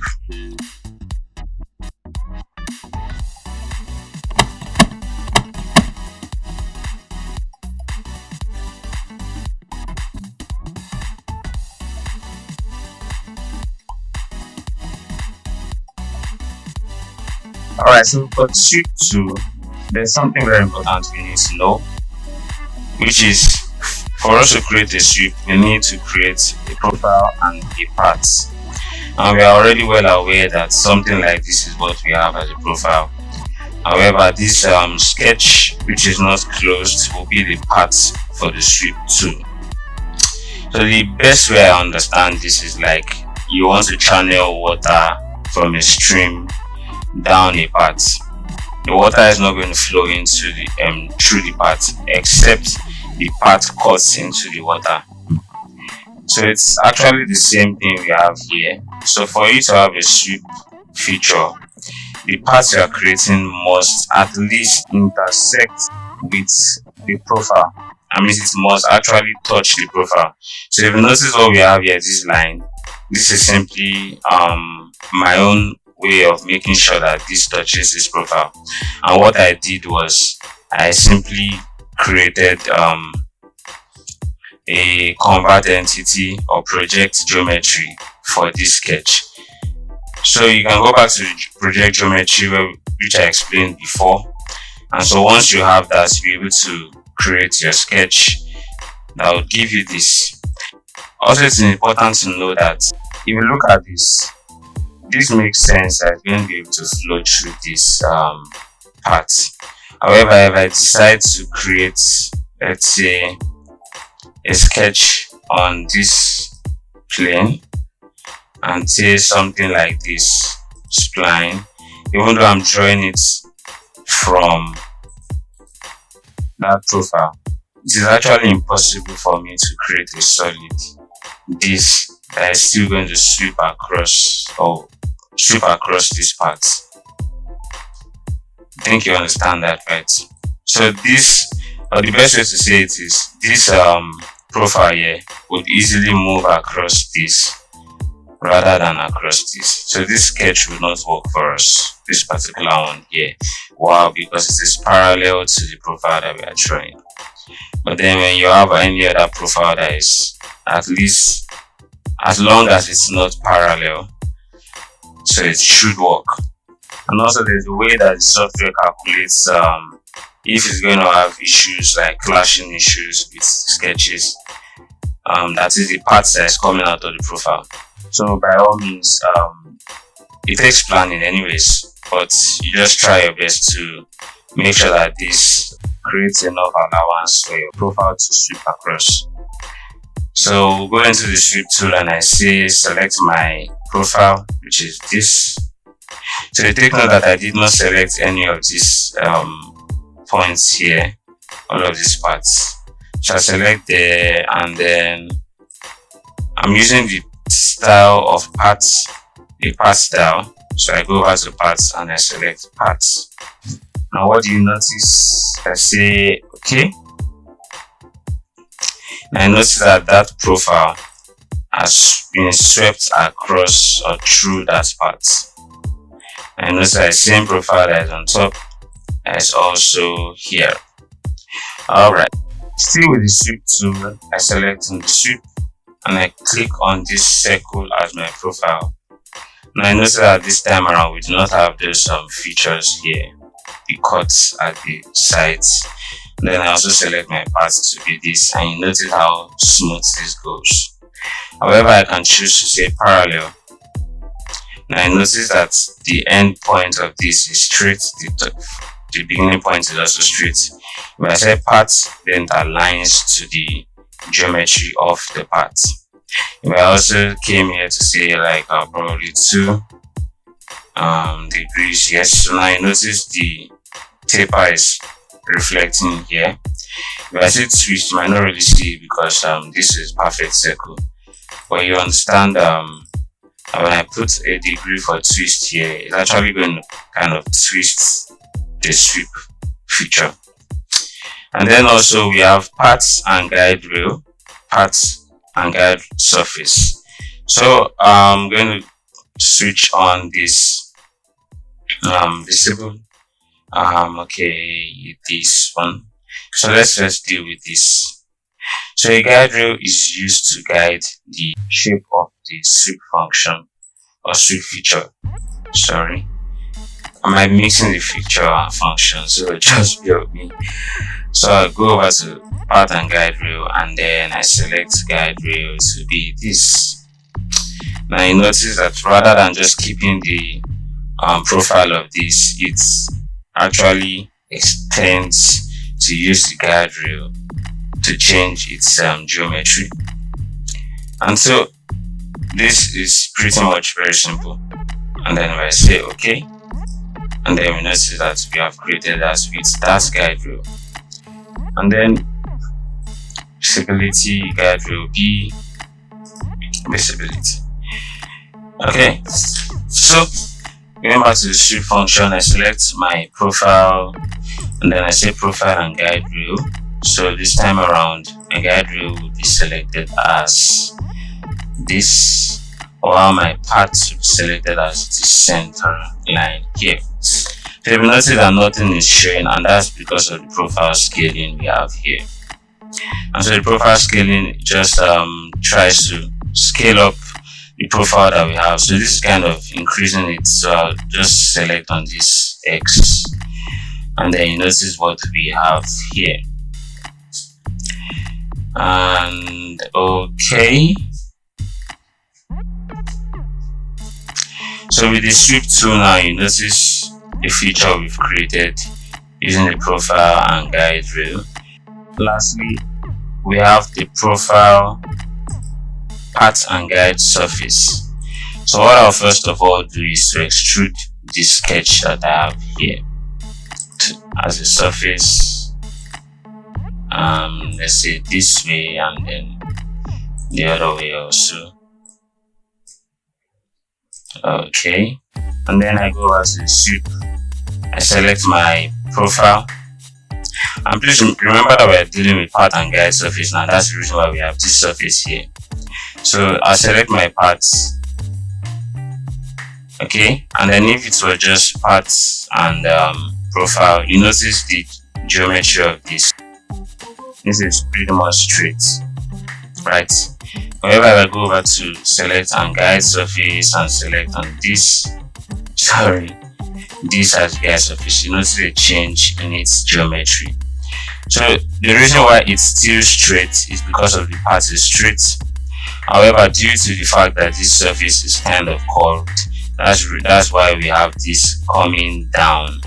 Alright, so for the sweep tool, there's something very important we need to know, which is for us to create a sweep, we need to create a profile and a path. And we are already well aware that something like this is what we have as a profile. However, this sketch, which is not closed, will be the path for the sweep tool. So the best way I understand this is like you want to channel water from a stream down a path. The water is not going to flow into the through the path, except the path cuts into the water. So it's actually the same thing we have here. So for you to have a sweep feature, the path you are creating must at least intersect with the profile. I mean, it must actually touch the profile. So if you notice what we have here, this line, this is simply my own way of making sure that this touches this profile. And what I did was I simply created a convert entity or project geometry for this sketch. So you can go back to the project geometry which I explained before, and so once you have that, you'll be able to create your sketch that will give you this. Also, it's important to know that if you look at this makes sense that you're going to be able to flow through this part. However, if I decide to create, let's say, a sketch on this plane and say something like this spline, even though I'm drawing it from that profile, it is actually impossible for me to create a solid disc that is still going to sweep across this part. I think you understand that, right? So this, or the best way to say it is, this profile here would easily move across this rather than across this. So this sketch will not work for us, this particular one here. Wow, because it is parallel to the profile that we are drawing. But then when you have any other profile that is at least, as long as it's not parallel, so it should work. And also there's a way that the software calculates if it's going to have issues like clashing issues with sketches, that is the parts that is coming out of the profile. So by all means, it takes planning anyways, but you just try your best to make sure that this creates enough allowance for your profile to sweep across. So we'll go into the sweep tool and I say select my profile, which is this. So you take note that I did not select any of these points here, all of these parts. So I select there, and then I'm using the style of parts, the part style. So I go over to parts and I select parts. Now what do you notice? I say okay. I notice that that profile has been swept across or through that part. I notice that the same profile that is on top is also here. Alright, still with the sweep tool, I select on the sweep and I click on this circle as my profile. Now I notice that this time around we do not have those features here, the cuts at the sides. Then I also select my parts to be this, and you notice how smooth this goes. However, I can choose to say parallel. Now I notice that the end point of this is straight, the beginning point is also straight. When I say parts, then that aligns to the geometry of the part. If I also came here to say like probably 2 degrees, yes, so now you notice the taper is reflecting here. If I say twist, you might not really see it because this is perfect circle. But you understand when I put a degree for twist here, it's actually going to kind of twist the sweep feature. And then also we have parts and guide rail, parts and guide surface. So I'm going to switch on this visible. Okay, this one. So let's just deal with this. So a guide rail is used to guide the shape of the sweep function or sweep feature. Sorry, I'm mixing the feature and function, so just bear with me. So I go over to part and guide rail, and then I select guide rail to be this. Now you notice that rather than just keeping the profile of this, it actually extends to use the guide rail to change its geometry. And so this is pretty much very simple. And then if I say okay, and then we notice that we have created that with that guide rail. And then visibility, guide rail B, visibility. Okay, so going back to the sweep function, I select my profile, and then I say profile and guide rail. So this time around my guide rail will be selected as this, while my path will be selected as the center line here. So you will notice that nothing is showing, and that's because of the profile scaling we have here. And so the profile scaling just tries to scale up the profile that we have. So this is kind of increasing it. So I'll just select on this X, and then you notice what we have here. And okay, so with the sweep tool now, you notice the feature we've created using the profile and guide rail. Lastly, we have the profile, path and guide surface. So what I'll first of all do is to extrude this sketch that I have here as a surface. Let's say this way, and then the other way also. Okay, and then I go over to the sweep. I select my profile, and please remember that we're dealing with path and guide surface now. That's the reason why we have this surface here. So I select my parts, okay, and then if it were just parts and profile, you notice the geometry of this. This is pretty much straight, right? However, I go over to select and guide surface and select on this, this as guide surface, you notice a change in its geometry. So the reason why it's still straight is because of the path is straight. However, due to the fact that this surface is kind of curved, that's why we have this coming down.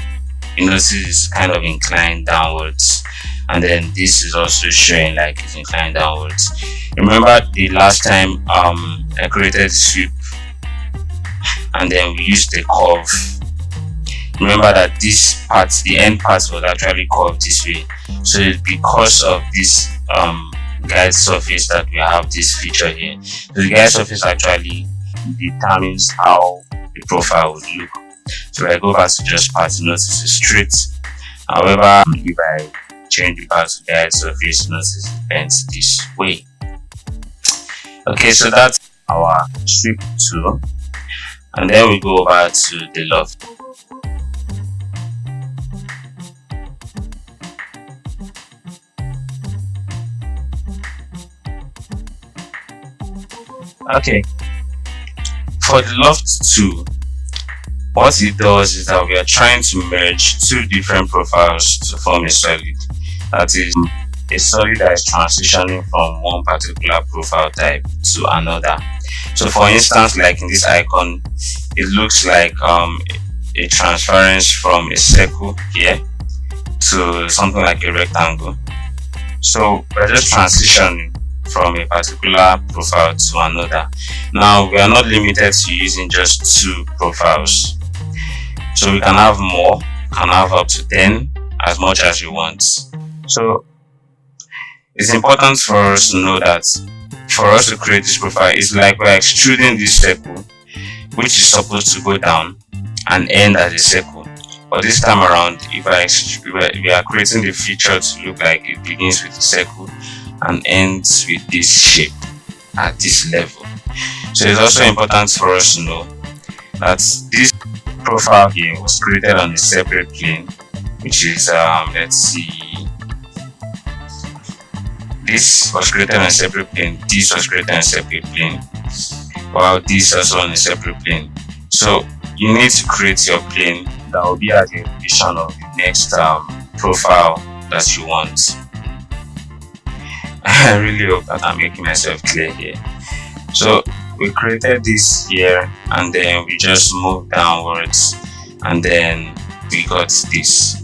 You notice it's kind of inclined downwards, and then this is also showing like it's inclined downwards. Remember the last time I created the sweep and then we used the curve. Remember that this part, the end part, was actually curved this way. So it's because of this guide surface that we have this feature here. So the guide surface actually determines how the profile would look. So I go back to just part, notice it's straight. However, if I change the part to guide surface, notice it bends this way. Okay, so that's our sweep tool, and then we go over to the loft. Okay, for the loft tool, what it does is that we are trying to merge two different profiles to form a solid. That is a solid that is transitioning from one particular profile type to another. So for instance, like in this icon, it looks like a transference from a circle here to something like a rectangle. So we're just transitioning from a particular profile to another. Now we are not limited to using just two profiles, so we can have more, can have up to 10, as much as you want. So it's important for us to know that for us to create this profile, it's like we're extruding this circle, which is supposed to go down and end as a circle. But this time around, if we are creating the feature to look like it begins with a circle and ends with this shape at this level. So it's also important for us to know that this profile here was created on a separate plane, which is let's see, this was created on a separate plane, this was created on a separate plane, while this also on a separate plane. So you need to create your plane that will be at the elevation of the next profile that you want. I really hope that I'm making myself clear here. So we created this here, and then we just moved downwards, and then we got this.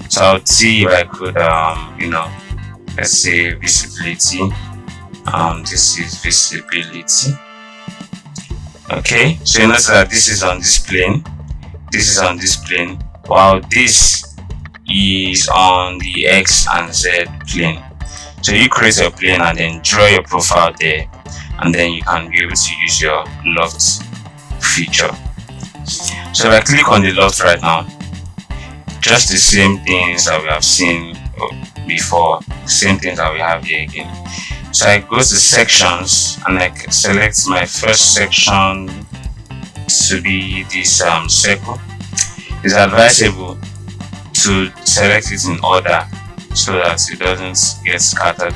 So I'll see if I could let's say visibility. This is visibility. Okay, so you notice that this is on this plane, this is on this plane, while this is on the X and Z plane. So you create your plane and then draw your profile there, and then you can be able to use your loft feature. So if I click on the loft right now, just the same things that we have seen before, same things that we have here again. So I go to sections and I select my first section to be this circle. It's advisable to select it in order so that it doesn't get scattered.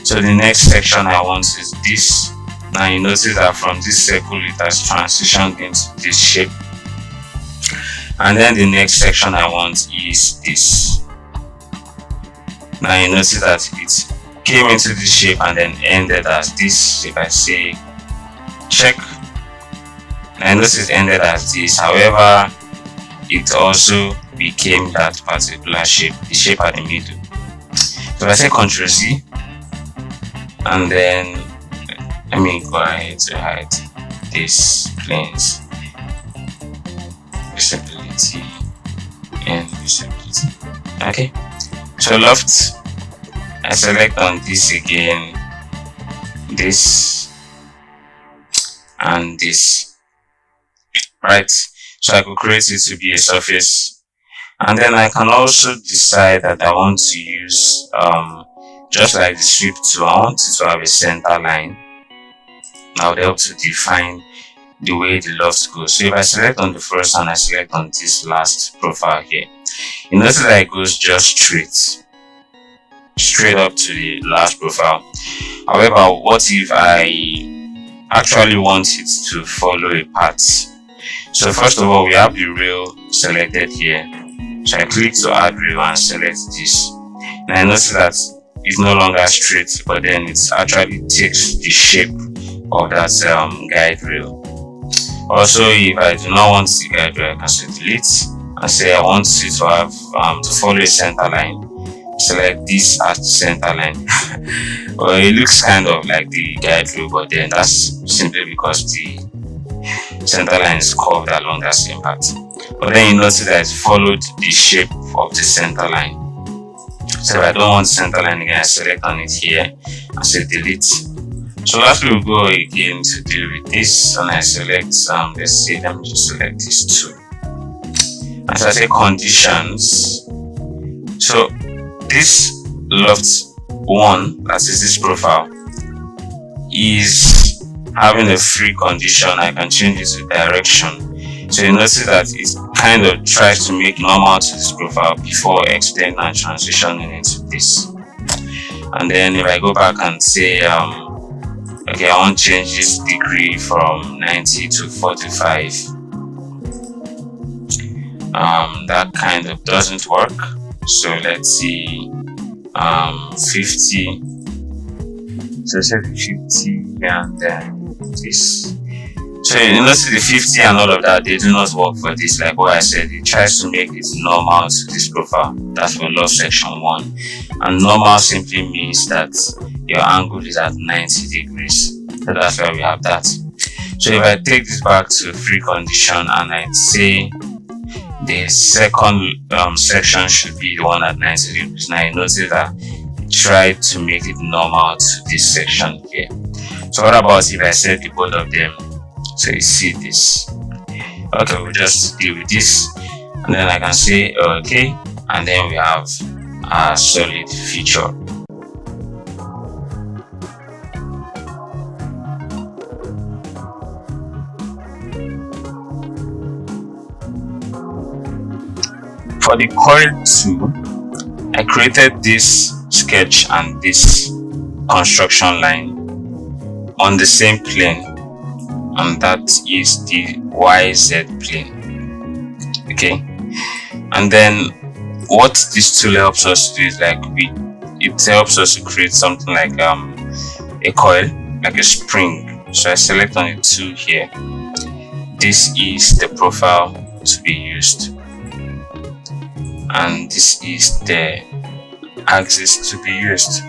So the next section I want is this. Now you notice that from this circle it has transitioned into this shape. And then the next section I want is this. Now you notice that it came into this shape and then ended as this. If I say check, I notice it ended as this. However, it also became that particular shape, the shape at the middle. So if I say Ctrl Z, and then let me go ahead to hide these planes, visibility and visibility. Okay, so Loft, I select on this again, this and this, right? So I could create it to be a surface, and then I can also decide that I want to use just like the sweep tool, I want it to have a center line. Now they help to define the way the loft goes. So if I select on the first and I select on this last profile here, you notice that it goes just straight up to the last profile. However, what if I actually want it to follow a path? So first of all, we have the rail selected here. So I click to add rail and select this. And I notice that it's no longer straight, but then it actually takes the shape of that guide rail. Also, if I do not want the guide rail, I can say delete and say I want it to have to follow a center line. Select this as the center line. Well, it looks kind of like the guide rail, but then that's simply because the center line is curved along that same path. But then you notice that it followed the shape of the center line. So if I don't want the center line again, I select on it here and say delete. So lastly, we'll go again to deal with this, and I select let's say, let me just select this too. As I say conditions, so this Loft one, that is this profile, is having a free condition. I can change it to direction. So you notice that it kind of tries to make normal to this profile before extending and transitioning into this. And then if I go back and say okay, I want to change this degree from 90 to 45, that kind of doesn't work. So let's see 50. So set 50 and then this. So you notice the 50 and all of that, they do not work for this. Like what I said, it tries to make it normal to this profile. That's for Loft section 1. And normal simply means that your angle is at 90 degrees. So that's why we have that. So if I take this back to free condition and I say the second section should be the one at 90 degrees. Now you notice that it tried to make it normal to this section here. So what about if I set the both of them? So you see this. Okay, we'll just deal with this, and then I can say okay, and then we have a solid feature. For the Coil tool, I created this sketch and this construction line on the same plane, and that is the YZ plane. Okay, and then what this tool helps us to do is it helps us to create something like a coil, like a spring. So I select on the tool here. This is the profile to be used, and this is the axis to be used.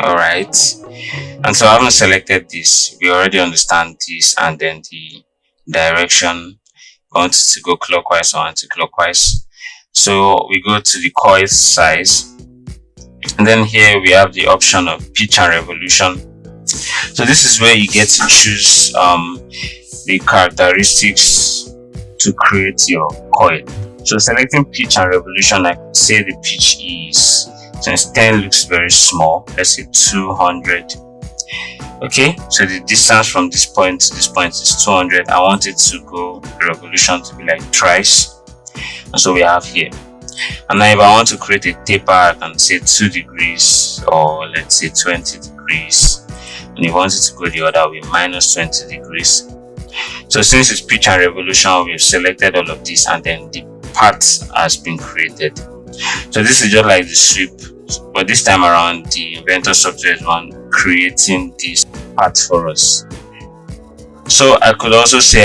All right. And so I haven't selected this. We already understand this, and then the direction, we want it to go clockwise or anti-clockwise. So we go to the coil size, and then here we have the option of pitch and revolution. So this is where you get to choose the characteristics to create your coil. So selecting pitch and revolution, I could say the pitch is, since 10 looks very small, let's say 200. Okay, so the distance from this point to this point is 200. I want it to go, the revolution to be like thrice, and so we have here. And now if I want to create a taper, I can say 2 degrees, or let's say 20 degrees, and if you want it to go the other way, minus 20 degrees. So since it's pitch and revolution, we've selected all of this, and then the part has been created. So this is just like the sweep, but this time around the Inventor software is one creating this part for us. So I could also say,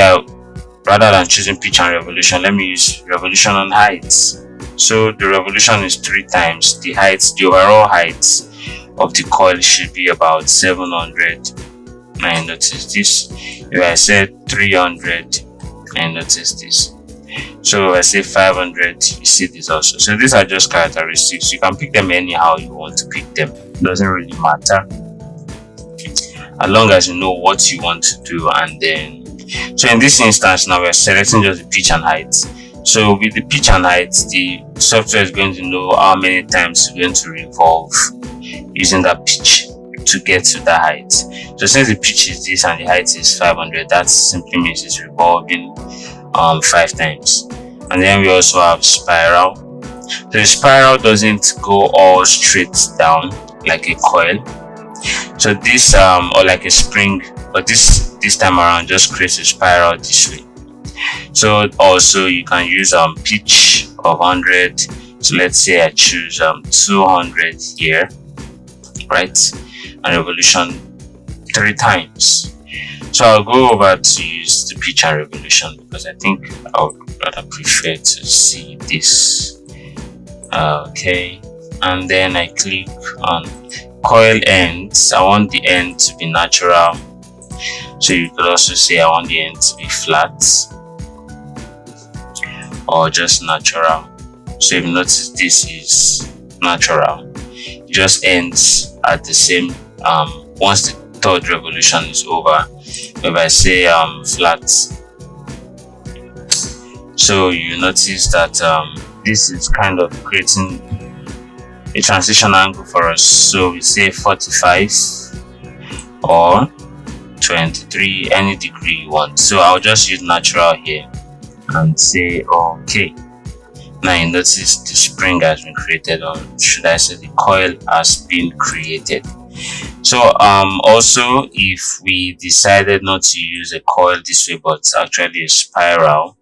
rather than choosing pitch and revolution, let me use revolution on height. So the revolution is 3 times the height. The overall height of the coil should be about 700. And notice this. If I said 300, and notice this. So if I say 500, you see this also. So these are just characteristics. You can pick them anyhow you want to pick them. It doesn't really matter, as long as you know what you want to do. And then, so in this instance now we're selecting just the pitch and height. So with the pitch and height, the software is going to know how many times you're going to revolve using that pitch to get to the height. So since the pitch is this and the height is 500, that simply means it's revolving 5 times. And then we also have spiral. So the spiral doesn't go all straight down like a coil. So this or like a spring, but this time around just creates a spiral this way. So also you can use pitch of 100. So let's say I choose 200 here, right? And revolution 3 times. So I'll go over to use the pitch and revolution because I think I would rather prefer to see this. Okay, and then I click on coil ends. I want the end to be natural. So you could also say I want the end to be flat or just natural. So if you notice, this is natural. It just ends at the same once the 3rd revolution is over. If I say flat, so you notice that this is kind of creating a transition angle for us. So we say 45 or 23, any degree you want. So I'll just use natural here and say okay. Now you notice the spring has been created, or should I say the coil has been created. So also, if we decided not to use a coil this way but actually a spiral,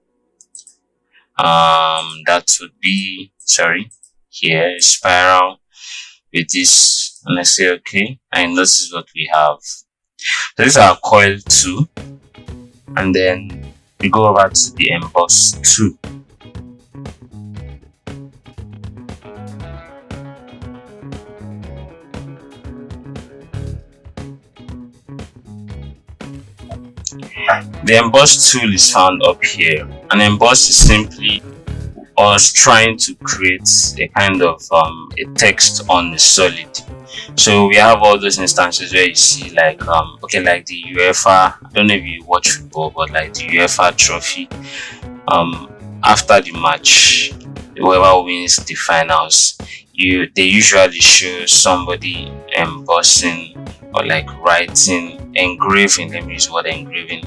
that would be, sorry, here a spiral with this, and I say okay, and notice what we have. So this is our coil 2, and then we go over to the emboss 2. The emboss tool is found up here. An emboss is simply us trying to create a kind of a text on the solid. So we have all those instances where you see like okay, like the UEFA, I don't know if you watch football, but like the UEFA trophy, after the match, whoever wins the finals, they usually show somebody embossing or like writing, engraving, let me use the word engraving,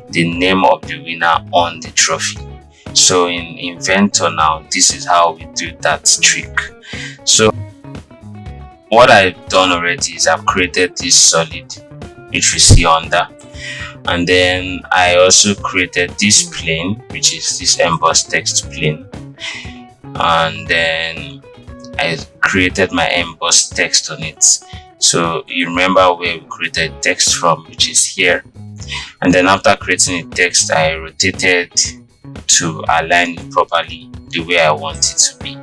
the name of the winner on the trophy. So in Inventor now, this is how we do that trick. So what I've done already is I've created this solid which we see under, and then I also created this plane, which is this embossed text plane, and then I created my embossed text on it. So you remember where we created text from, which is here, and then after creating the text, I rotated to align it properly the way I want it to be.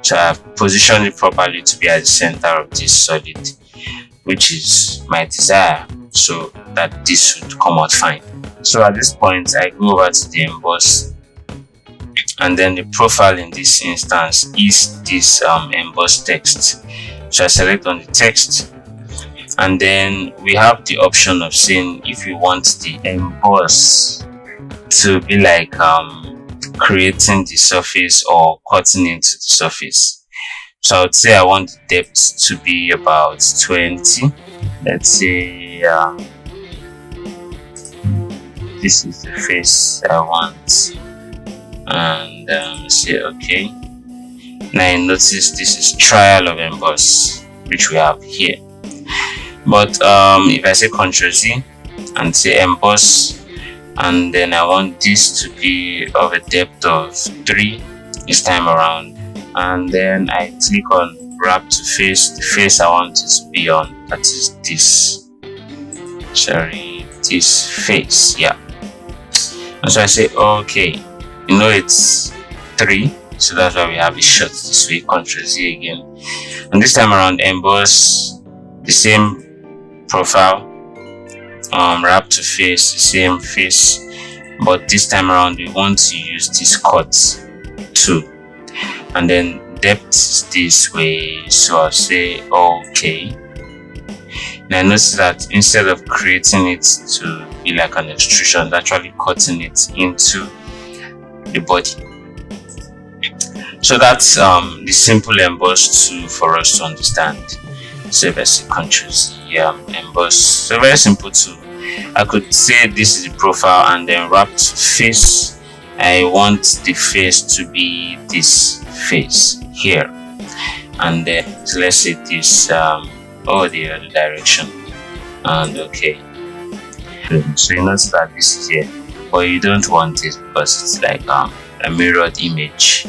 So I've positioned it properly to be at the center of this solid, which is my desire, so that this should come out fine. So at this point, I go over to the emboss, and then the profile in this instance is this embossed text. So I select on the text, and then we have the option of saying if you want the emboss to be like creating the surface or cutting into the surface. So I would say I want the depth to be about 20. Let's say this is the face I want, and say okay. Now you notice this is trial of emboss, which we have here. But if I say Ctrl Z and say emboss, and then I want this to be of a depth of 3 this time around, and then I click on wrap to face, the face I want it to be on, that is this, sorry, this face, yeah. And so I say okay, you know it's 3, so that's why we have it shot this way. Ctrl Z again, and this time around emboss, the same profile, wrap to face, the same face, but this time around we want to use this cut too, and then depth is this way. So I'll say okay. Now notice that instead of creating it to be like an extrusion, it's actually cutting it into the body. So that's the simple emboss tool for us to understand. So if I say Ctrl Z, emboss, so very simple tool. I could say this is the profile, and then wrap to face, I want the face to be this face here, and then so let's say this the other direction, and okay. So you notice that this is here, but you don't want it because it's like a mirrored image.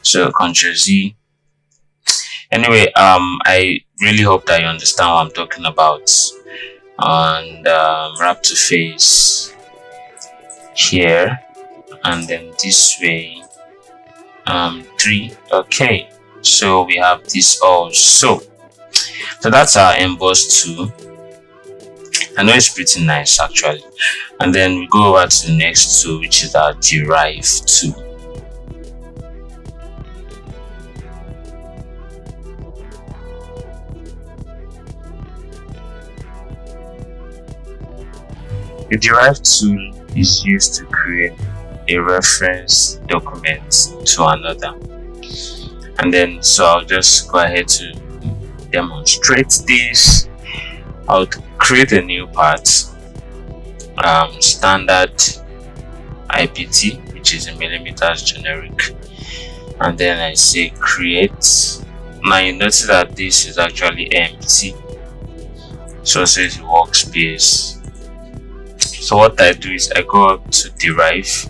So Ctrl Z. Anyway, I really hope that you understand what I'm talking about. And wrap to face here, and then this way, 3. Okay, so we have this also. So that's our emboss tool. I know it's pretty nice actually. And then we go over to the next tool, which is our derive tool. The derive tool is used to create a reference document to another, and then so I'll just go ahead to demonstrate this. I'll create a new part, standard IPT, which is in millimeters generic, and then I say create. Now you notice that this is actually empty, so it says workspace. So what I do is I go up to derive,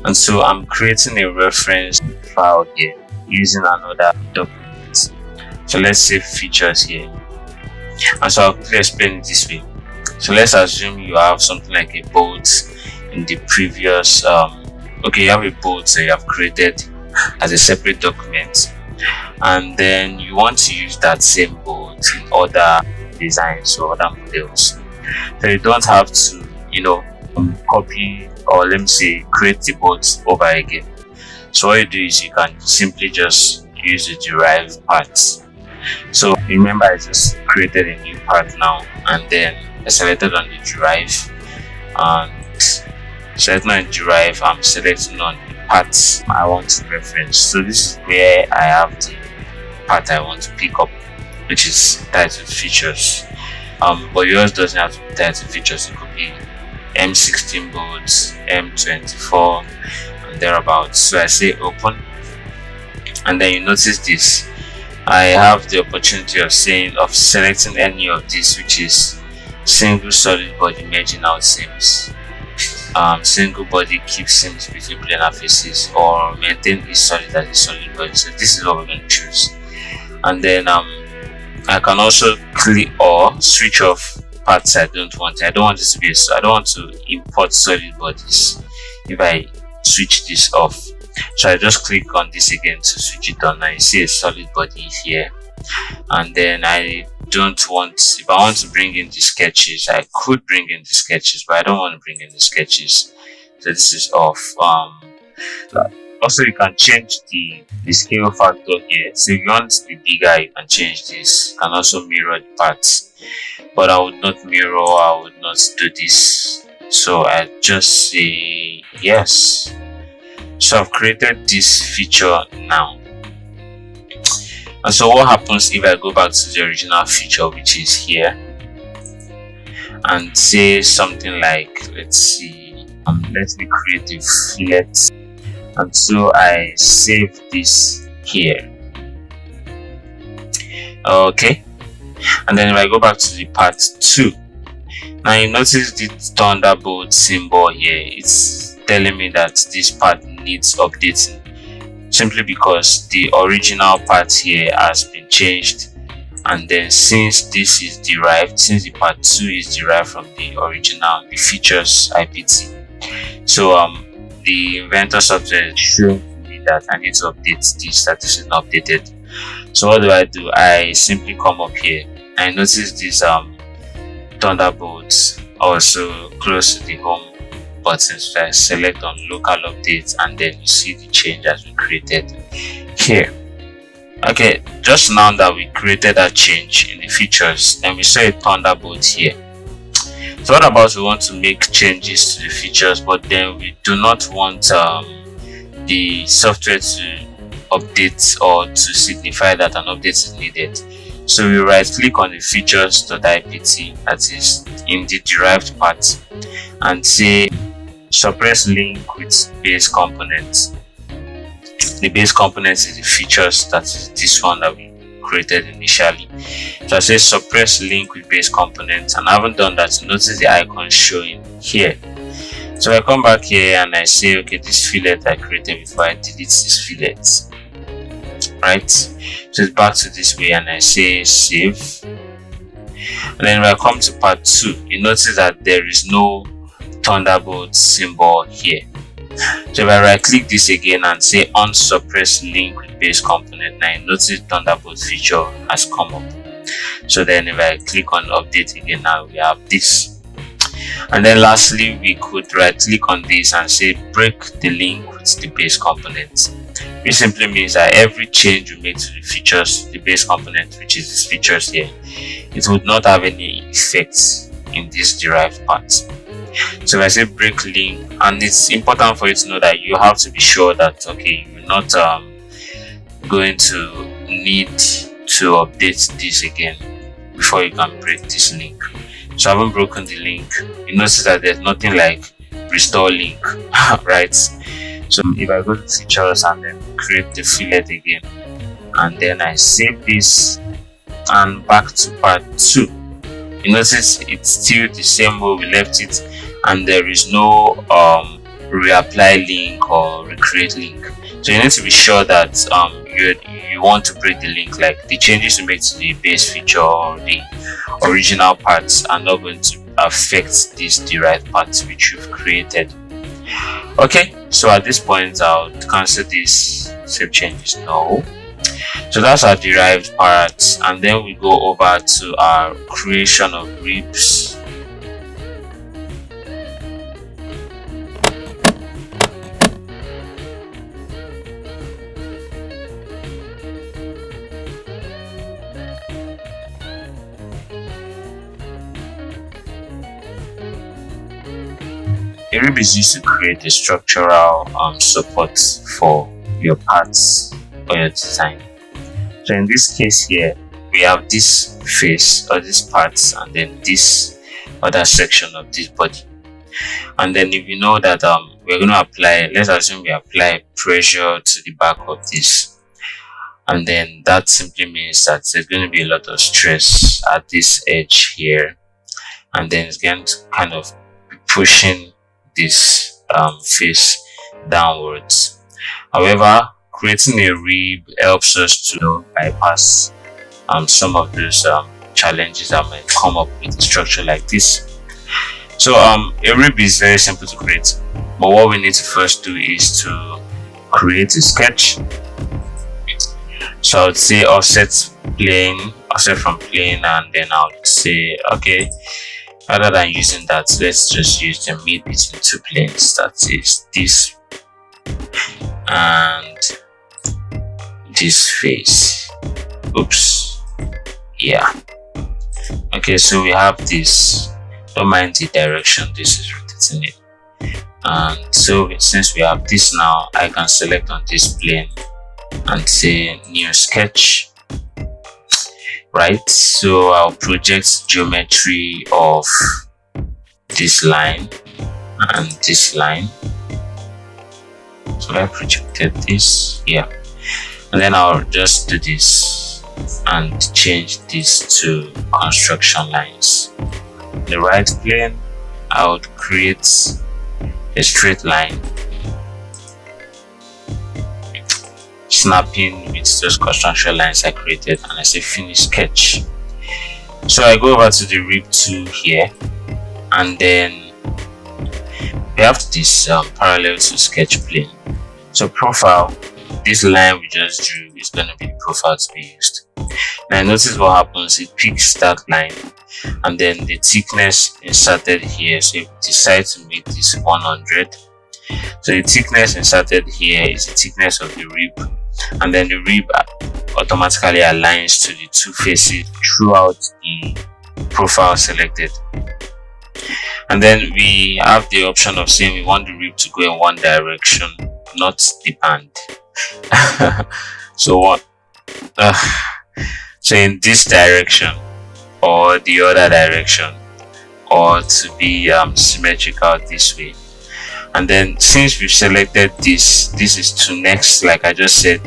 and so I'm creating a reference file here using another document. So let's say features here, and so I'll quickly explain it this way. So let's assume you have something like a bolt in the previous okay, you have a bolt that you have created as a separate document, and then you want to use that same bolt in other designs or other models. So you don't have to, copy, or let me say create the bolt over again. So what you do is you can simply just use the derive part. So remember, I just created a new part now, and then I selected on the derive, and selecting on derive, I'm selecting on the parts I want to reference. So this is where I have the part I want to pick up, which is titled features. But yours doesn't have to be titled features. It could be M16 bolts, M24, and thereabouts. So I say open, and then you notice this. I have the opportunity of selecting any of this, which is single solid body merging out seams, single body keep seams between planar faces, or maintain each solid as a solid body. So this is what we're going to choose, and then I can also click or switch off parts I don't want. I don't want this to be I don't want to import solid bodies if I switch this off. So I just click on this again to switch it on. I see a solid body here, and then I don't want, if I want to bring in the sketches, I could bring in the sketches, but I don't want to bring in the sketches, so this is off. Also, you can change the scale factor here. So if you want to be bigger, you can change this. You can also mirror the parts, but I would not mirror, I would not do this. So I just say yes, So I've created this feature now. And so what happens if I go back to the original feature, which is here, and say something like, let's see, let me create a fillet, and so I save this here. Okay, and then if I go back to the part 2, now you notice the Thunderbolt symbol here. It's telling me that this part needs updating, simply because the original part here has been changed, and then since this is derived, since the part 2 is derived from the original, the features IPT, so the Inventor software is showing me that I need to update this, that this is not updated. So what do? I simply come up here. I notice this Thunderbolts also close to the home button, so I select on local updates, and then you see the change has been created here. Okay, just now that we created that change in the features, then we saw a Thunderbolt here. So what about we want to make changes to the features, but then we do not want the software to update or to signify that an update is needed. So we right click on the features.ipt, that is in the derived part, and say suppress link with base components. The base components is the features, that is this one that we created initially. So I say suppress link with base components, and I haven't done that. So notice the icon showing here. So I come back here and I say, okay, this fillet I created before, I delete this fillet, right? So it's back to this way, and I say save. And then when I come to part 2, you notice that there is no Thunderbolt symbol here. So if I right click this again and say unsuppress link with base component, now you notice Thunderbolt feature has come up. So then if I click on update again, now we have this. And then lastly, we could right click on this and say break the link with the base component, which simply means that every change we make to the features, the base component, which is these features here, it would not have any effects in this derived part. So if I say break link, and it's important for you to know that you have to be sure that, okay, you're not going to need to update this again before you can break this link. So I haven't broken the link. You notice that there's nothing like restore link, right? So if I go to features and then create the fillet again, and then I save this and back to part 2, you notice it's still the same way we left it, and there is no reapply link or recreate link. So you need to be sure that you want to break the link, like the changes you make to the base feature or the original parts are not going to affect these derived parts which you've created. Okay, so at this point I'll cancel this save changes, no. So that's our derived parts, and then we go over to our creation of ribs. A rib is used to create a structural support for your parts or your design. So in this case here, we have this face or this parts, and then this other section of this body. And then if you know that we're going to apply, let's assume we apply pressure to the back of this, and then that simply means that there's going to be a lot of stress at this edge here, and then it's going to kind of be pushing this face downwards. However, creating a rib helps us to bypass some of those challenges that might come up with a structure like this. So a rib is very simple to create, but what we need to first do is to create a sketch. So I would say offset from plane, and then I would say, okay, rather than using that, let's just use the mid between two planes, that is this and this face. Oops, yeah. Okay, so we have this. Don't mind the direction this is rotating it. And so since we have this now, I can select on this plane and say new sketch, right? So I'll project geometry of this line and this line. So I projected this, yeah, and then I'll just do this and change this to construction lines. The right plane, I would create a straight line, snapping with those construction lines I created, and I say finish sketch. So I go over to the rib tool here, and then we have this parallel to sketch plane. So profile, this line we just drew is going to be the profile to be used. Now notice what happens, it picks that line, and then the thickness inserted here. So if we decide to make this 100, so the thickness inserted here is the thickness of the rib, and then the rib automatically aligns to the two faces throughout the profile selected. And then we have the option of saying we want the rib to go in one direction, not the band. So so in this direction or the other direction, or to be symmetrical this way. And then since we've selected this is to next, like I just said,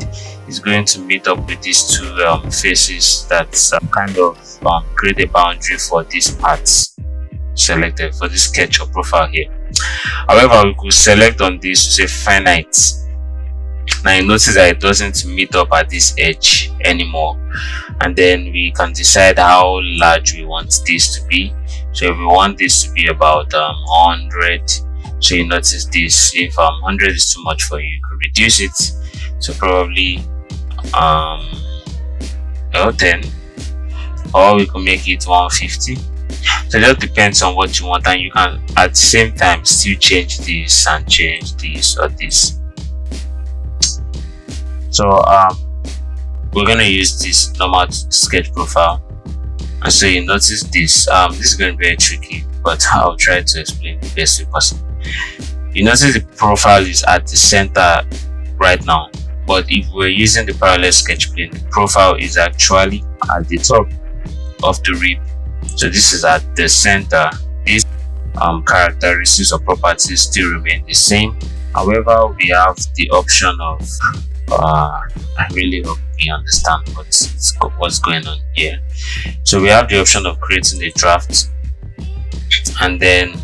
is going to meet up with these two faces that kind of create a boundary for these parts selected for this sketch or profile here. However, we could select on this to say finite. Now you notice that it doesn't meet up at this edge anymore, and then we can decide how large we want this to be. So if we want this to be about 100, so you notice this, if 100 is too much for you, you could reduce it to probably 10, or we could make it 150. So it just depends on what you want, and you can at the same time still change this and change this or this. So we're gonna use this normal sketch profile, and so you notice this this is going to be very tricky, but I'll try to explain the best way possible. You notice the profile is at the center right now, but if we're using the parallel sketch plane, the profile is actually at the top of the rib. So this is at the center. These characteristics or properties still remain the same. However, we have the option of I really hope you understand what's going on here. So we have the option of creating a draft, and then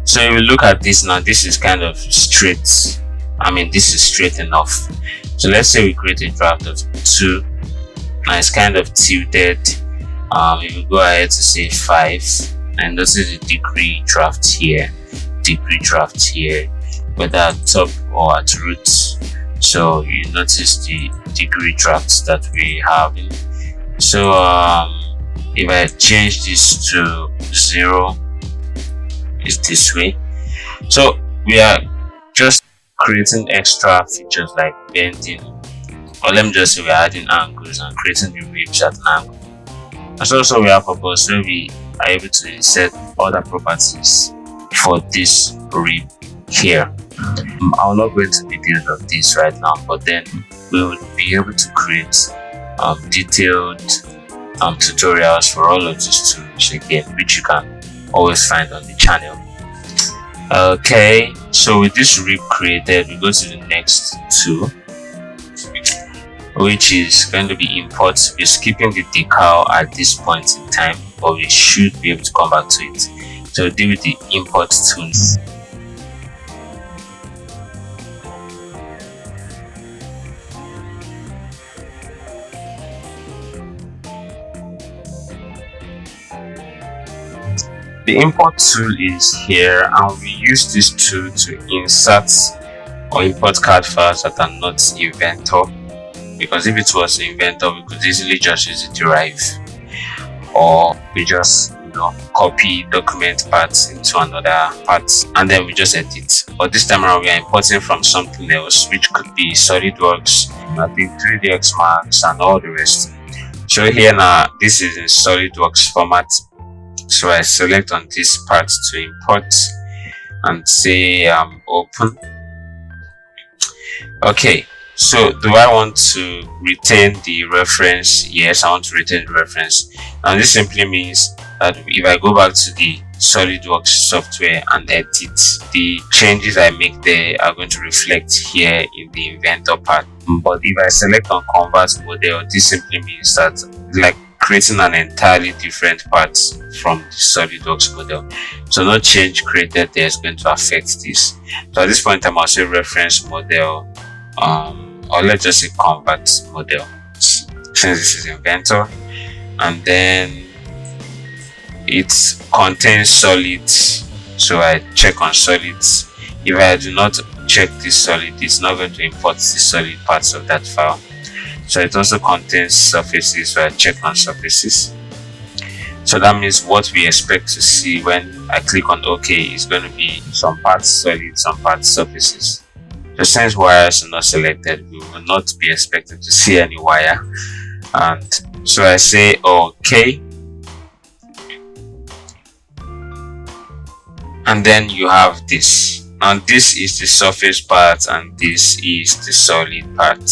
so if we look at this now, this is kind of straight. I mean, this is straight enough. So let's say we create a draft of 2. Now it's kind of tilted. If we go ahead to say 5, and notice the degree draft here, whether at top or at roots. So you notice the degree drafts that we have. So if I change this to 0, it's this way. So we are just creating extra features like bending, or let me just say we're adding angles and creating the ribs at an angle. And so also we have a box where we are able to insert other properties for this rib here. I'm not going into details of this right now, but then we will be able to create detailed tutorials for all of these tools again, which you can always find on the channel. Okay, so with this rib created, we go to the next tool, which is going to be import. We're skipping the decal at this point in time, but we should be able to come back to it. So deal with the import tools. The import tool is here, and we use this tool to insert or import CAD files that are not Inventor, because if it was Inventor, we could easily just use the Derive, or we just copy document parts into another part and then we just edit. But this time around we are importing from something else, which could be SolidWorks, I think 3ds Max and all the rest. So here now, this is in SolidWorks format. So I select on this part to import, and say open. Okay, so do I want to retain the reference? Yes, I want to retain the reference. And this simply means that if I go back to the SolidWorks software and edit, the changes I make there are going to reflect here in the Inventor part. But if I select on convert model, this simply means that like creating an entirely different part from the SolidWorks model. So no change created there is going to affect this. So at this point I must say reference model, or let's just say convert model, since this is Inventor, and then it contains solids. So I check on solids. If I do not check this solid, it's not going to import the solid parts of that file. So it also contains surfaces, so I check on surfaces. So that means what we expect to see when I click on OK is going to be some parts solid, some parts surfaces. So since wires are not selected, we will not be expecting to see any wire. And so I say OK. And then you have this. And this is the surface part and this is the solid part.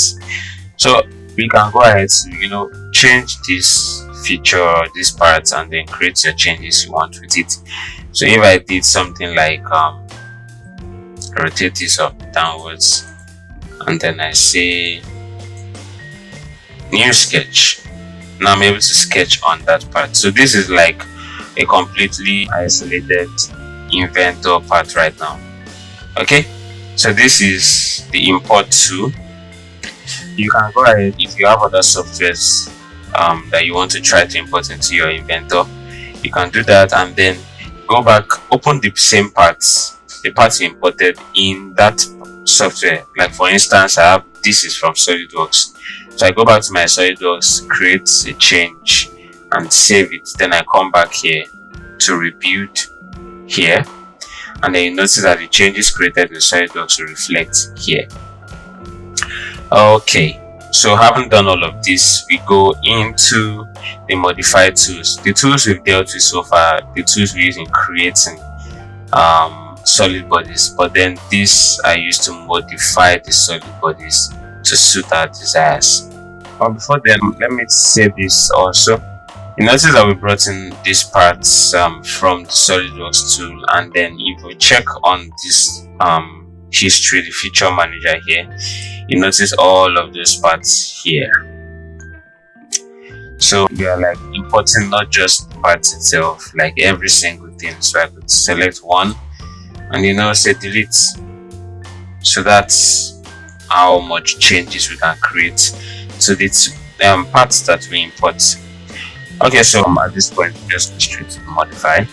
So we can go ahead to change this feature or this part and then create your changes you want with it. So if I did something like rotate this up downwards and then I say new sketch, now I'm able to sketch on that part. So this is like a completely isolated Inventor part right now. Okay, so this is the import tool. You can go ahead, if you have other softwares that you want to try to import into your Inventor, you can do that and then go back, open the same parts, the parts you imported in that software. Like for instance, I have this is from SolidWorks, so I go back to my SolidWorks, create a change and save it. Then I come back here to rebuild here, and then you notice that the changes created in SolidWorks will reflect here. Okay, so having done all of this, we go into the modify tools. The tools we've dealt with so far, the tools we use in creating solid bodies, but then this I use to modify the solid bodies to suit our desires. But before then, let me say this also. You notice that we brought in these parts from the SolidWorks tool, and then if we check on this history, the feature manager here, you notice all of those parts here. So we are like importing not just the parts itself, like every single thing. So I could select one and say delete. So that's how much changes we can create to the parts that we import. Okay, so at this point just go straight to modify.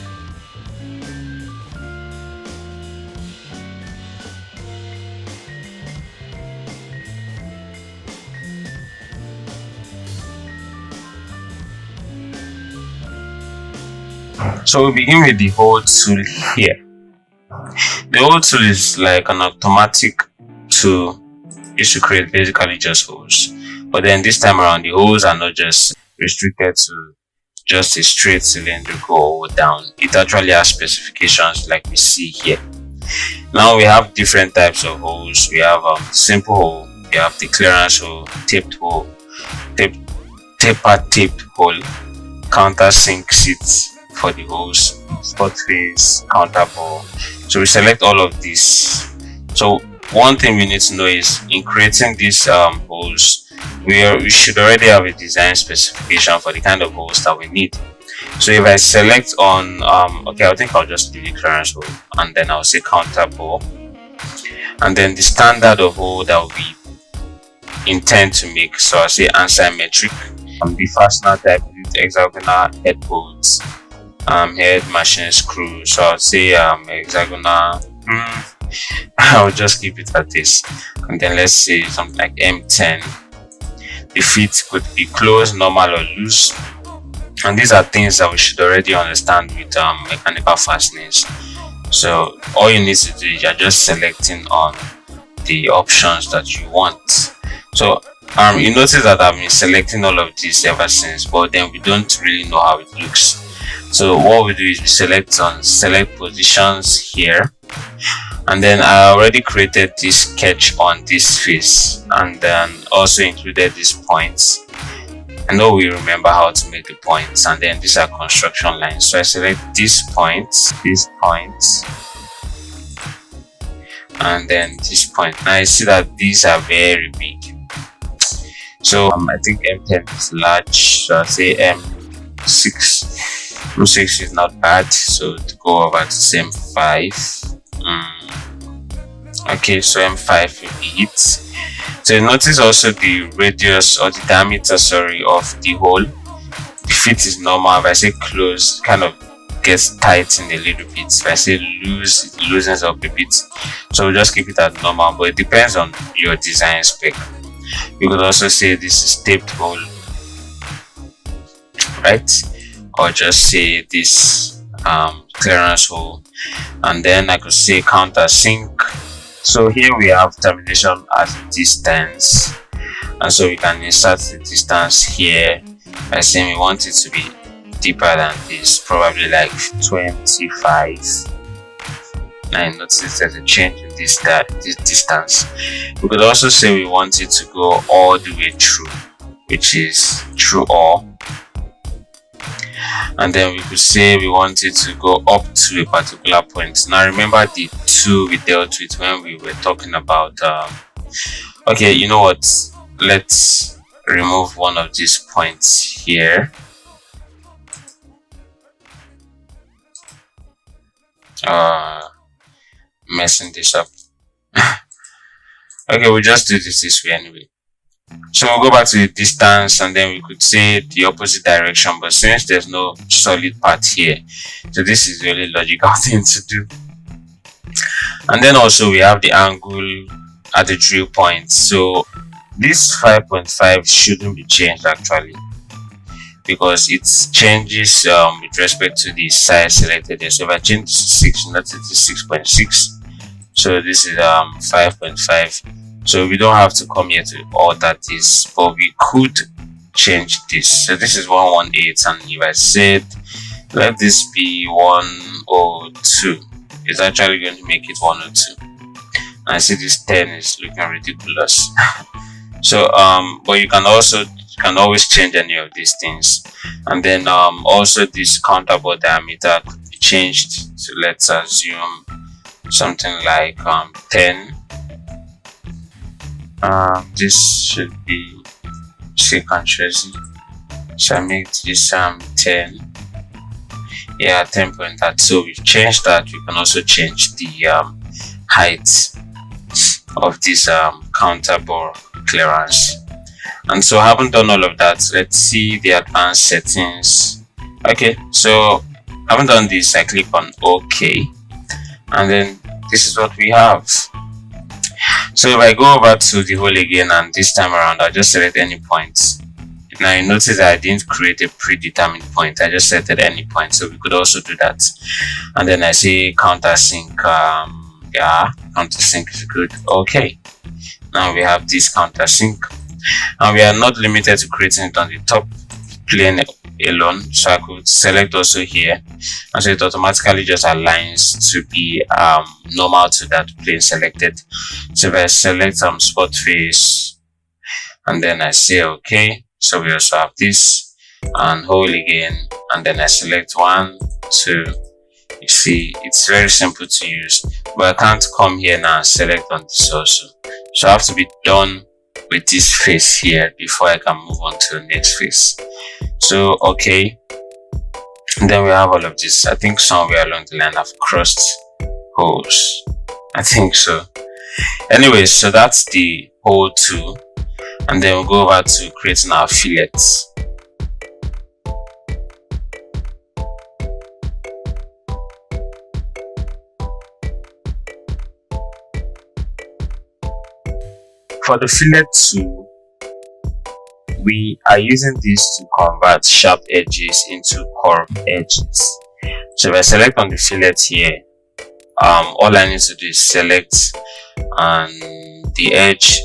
So we begin with the hole tool here. The hole tool is like an automatic tool used to create basically just holes, but then this time around the holes are not just restricted to just a straight cylindrical hole down. It actually has specifications like we see here. Now we have different types of holes. We have simple hole, we have the clearance hole, taped hole, taper taped hole, countersink seats for the holes, spot face, counter bore. So we select all of these. So one thing we need to know is in creating these holes, we should already have a design specification for the kind of holes that we need. So if I select on okay, I think I'll just do the clearance hole and then I'll say counter bore, and then the standard of hole that we intend to make. So I'll say asymmetric. The fastener type with hexagonal head bolts, head machine screw. So I'll say hexagonal. I'll just keep it at this, and then let's say something like M10. The feet could be closed, normal or loose, and these are things that we should already understand with mechanical fastenings. So all you need to do is you're just selecting on the options that you want. So you notice that I've been selecting all of these ever since, but then we don't really know how it looks. So what we do is we select positions here, and then I already created this sketch on this face, and then also included these points. I know we remember how to make the points, and then these are construction lines. So I select these points, and then this point. Now I see that these are very big. So I think M10 is large, so I say M6. M6 is not bad, so to go over to M5. Okay, so M5 will be it. So notice also the radius or the diameter, sorry, of the hole. The fit is normal. If I say close, kind of gets tightened a little bit. If I say loose, it loosens up a bit. So we'll just keep it at normal, but it depends on your design spec. You could also say this is taped hole, right? Or just say this clearance hole, and then I could say countersink. So here we have termination at distance, and so we can insert the distance here by saying we want it to be deeper than this, probably like 25. Now notice there's a change in this distance. We could also say we want it to go all the way through, which is through all. And then we could say we want it to go up to a particular point. Now remember the 2 we dealt with when we were talking about okay, you know what, let's remove one of these points here. Messing this up. Okay, we'll just do this way anyway. So we'll go back to the distance, and then we could say the opposite direction, but since there's no solid part here, so this is really logical thing to do. And then also we have the angle at the drill point. So this 5.5 shouldn't be changed actually, because it changes with respect to the size selected there. So if I change this to 6, notice it's 6.6. So this is 5.5. So we don't have to come here to alter this, but we could change this. So this is 118, and if I said let this be 102, it's actually going to make it 102. And I see this 10 is looking ridiculous. So but you can always change any of these things. And then also this counterbore diameter could be changed. So let's assume something like 10. This should be second chassis, so I make this 10. Yeah, 10.3. So we've changed that. We can also change the height of this counterbore clearance. And so I haven't done all of that. Let's see the advanced settings. Okay, so I haven't done this. I click on OK, and then this is what we have. So if I go over to the hole again, and this time around I'll just select any point. Now you notice that I didn't create a predetermined point, I just selected any point. So we could also do that. And then I say countersink. Yeah, countersink is good. Okay, now we have this countersink, and we are not limited to creating it on the top plane alone. So I could select also here, and so it automatically just aligns to be normal to that plane selected. So if I select spot face, and then I say okay, so we also have this and hole again, and then I select 1, 2. You see, it's very simple to use, but I can't come here now and select on this also. So I have to be done with this face here before I can move on to the next face. So okay, and then we have all of this. I think somewhere along the line I've crossed holes, I think so. Anyway, so that's the hole 2, and then we'll go over to creating our fillets. For the fillet 2, we are using this to convert sharp edges into curved edges. So if I select on the fillet here, all I need to do is select the edge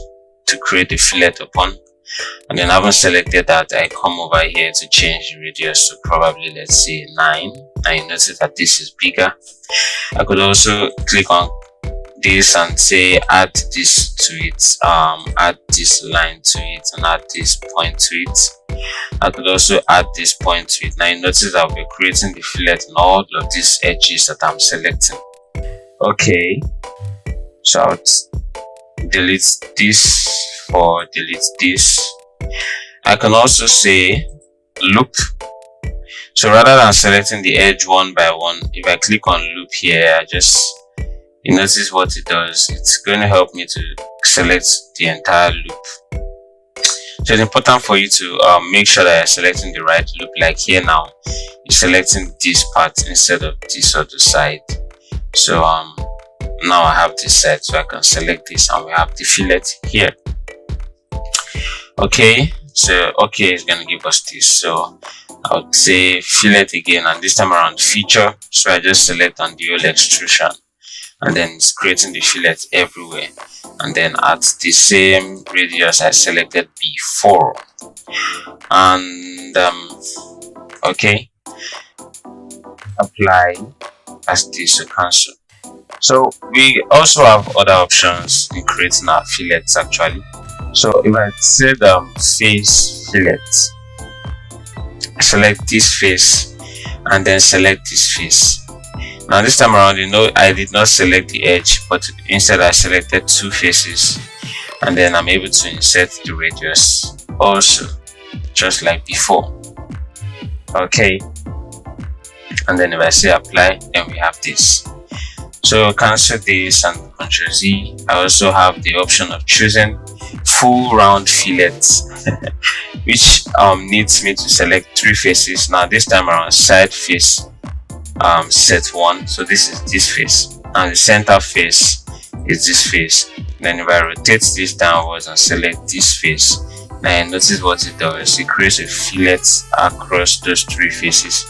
to create the fillet upon, And then having selected that, I come over here to change the radius to probably, let's say, 9. And you notice that this is bigger. I could also click on this and say add this to it, add this line to it, and add this point to it. I could also add this point to it. Now you notice that we're creating the fillet on all of these edges that I'm selecting. Okay, so I'll delete this for delete this. I can also say loop. So rather than selecting the edge one by one, if I click on loop here, you notice what it does. It's going to help me to select the entire loop. So it's important for you to make sure that you're selecting the right loop. Like here now, you're selecting this part instead of this other side. So now I have this side, so I can select this, and we have the fillet here. Okay, so okay, it's going to give us this. So I would say fillet again, and this time around feature. So I just select on the old extrusion, and then it's creating the fillet everywhere. And then at the same radius I selected before, and okay, apply as this to cancel. So we also have other options in creating our fillets actually. So if I said face fillet, select this face and then select this face. Now this time around, you know, I did not select the edge, but instead I selected two faces, and then I'm able to insert the radius also, just like before. Okay, and then if I say apply, then we have this. So cancel this and Ctrl Z. I also have the option of choosing full round fillets, which needs me to select three faces. Now this time around, side face set 1, so this is this face, and the center face is this face. Then if I rotate this downwards and select this face, now you notice what it does. It creates a fillet across those three faces.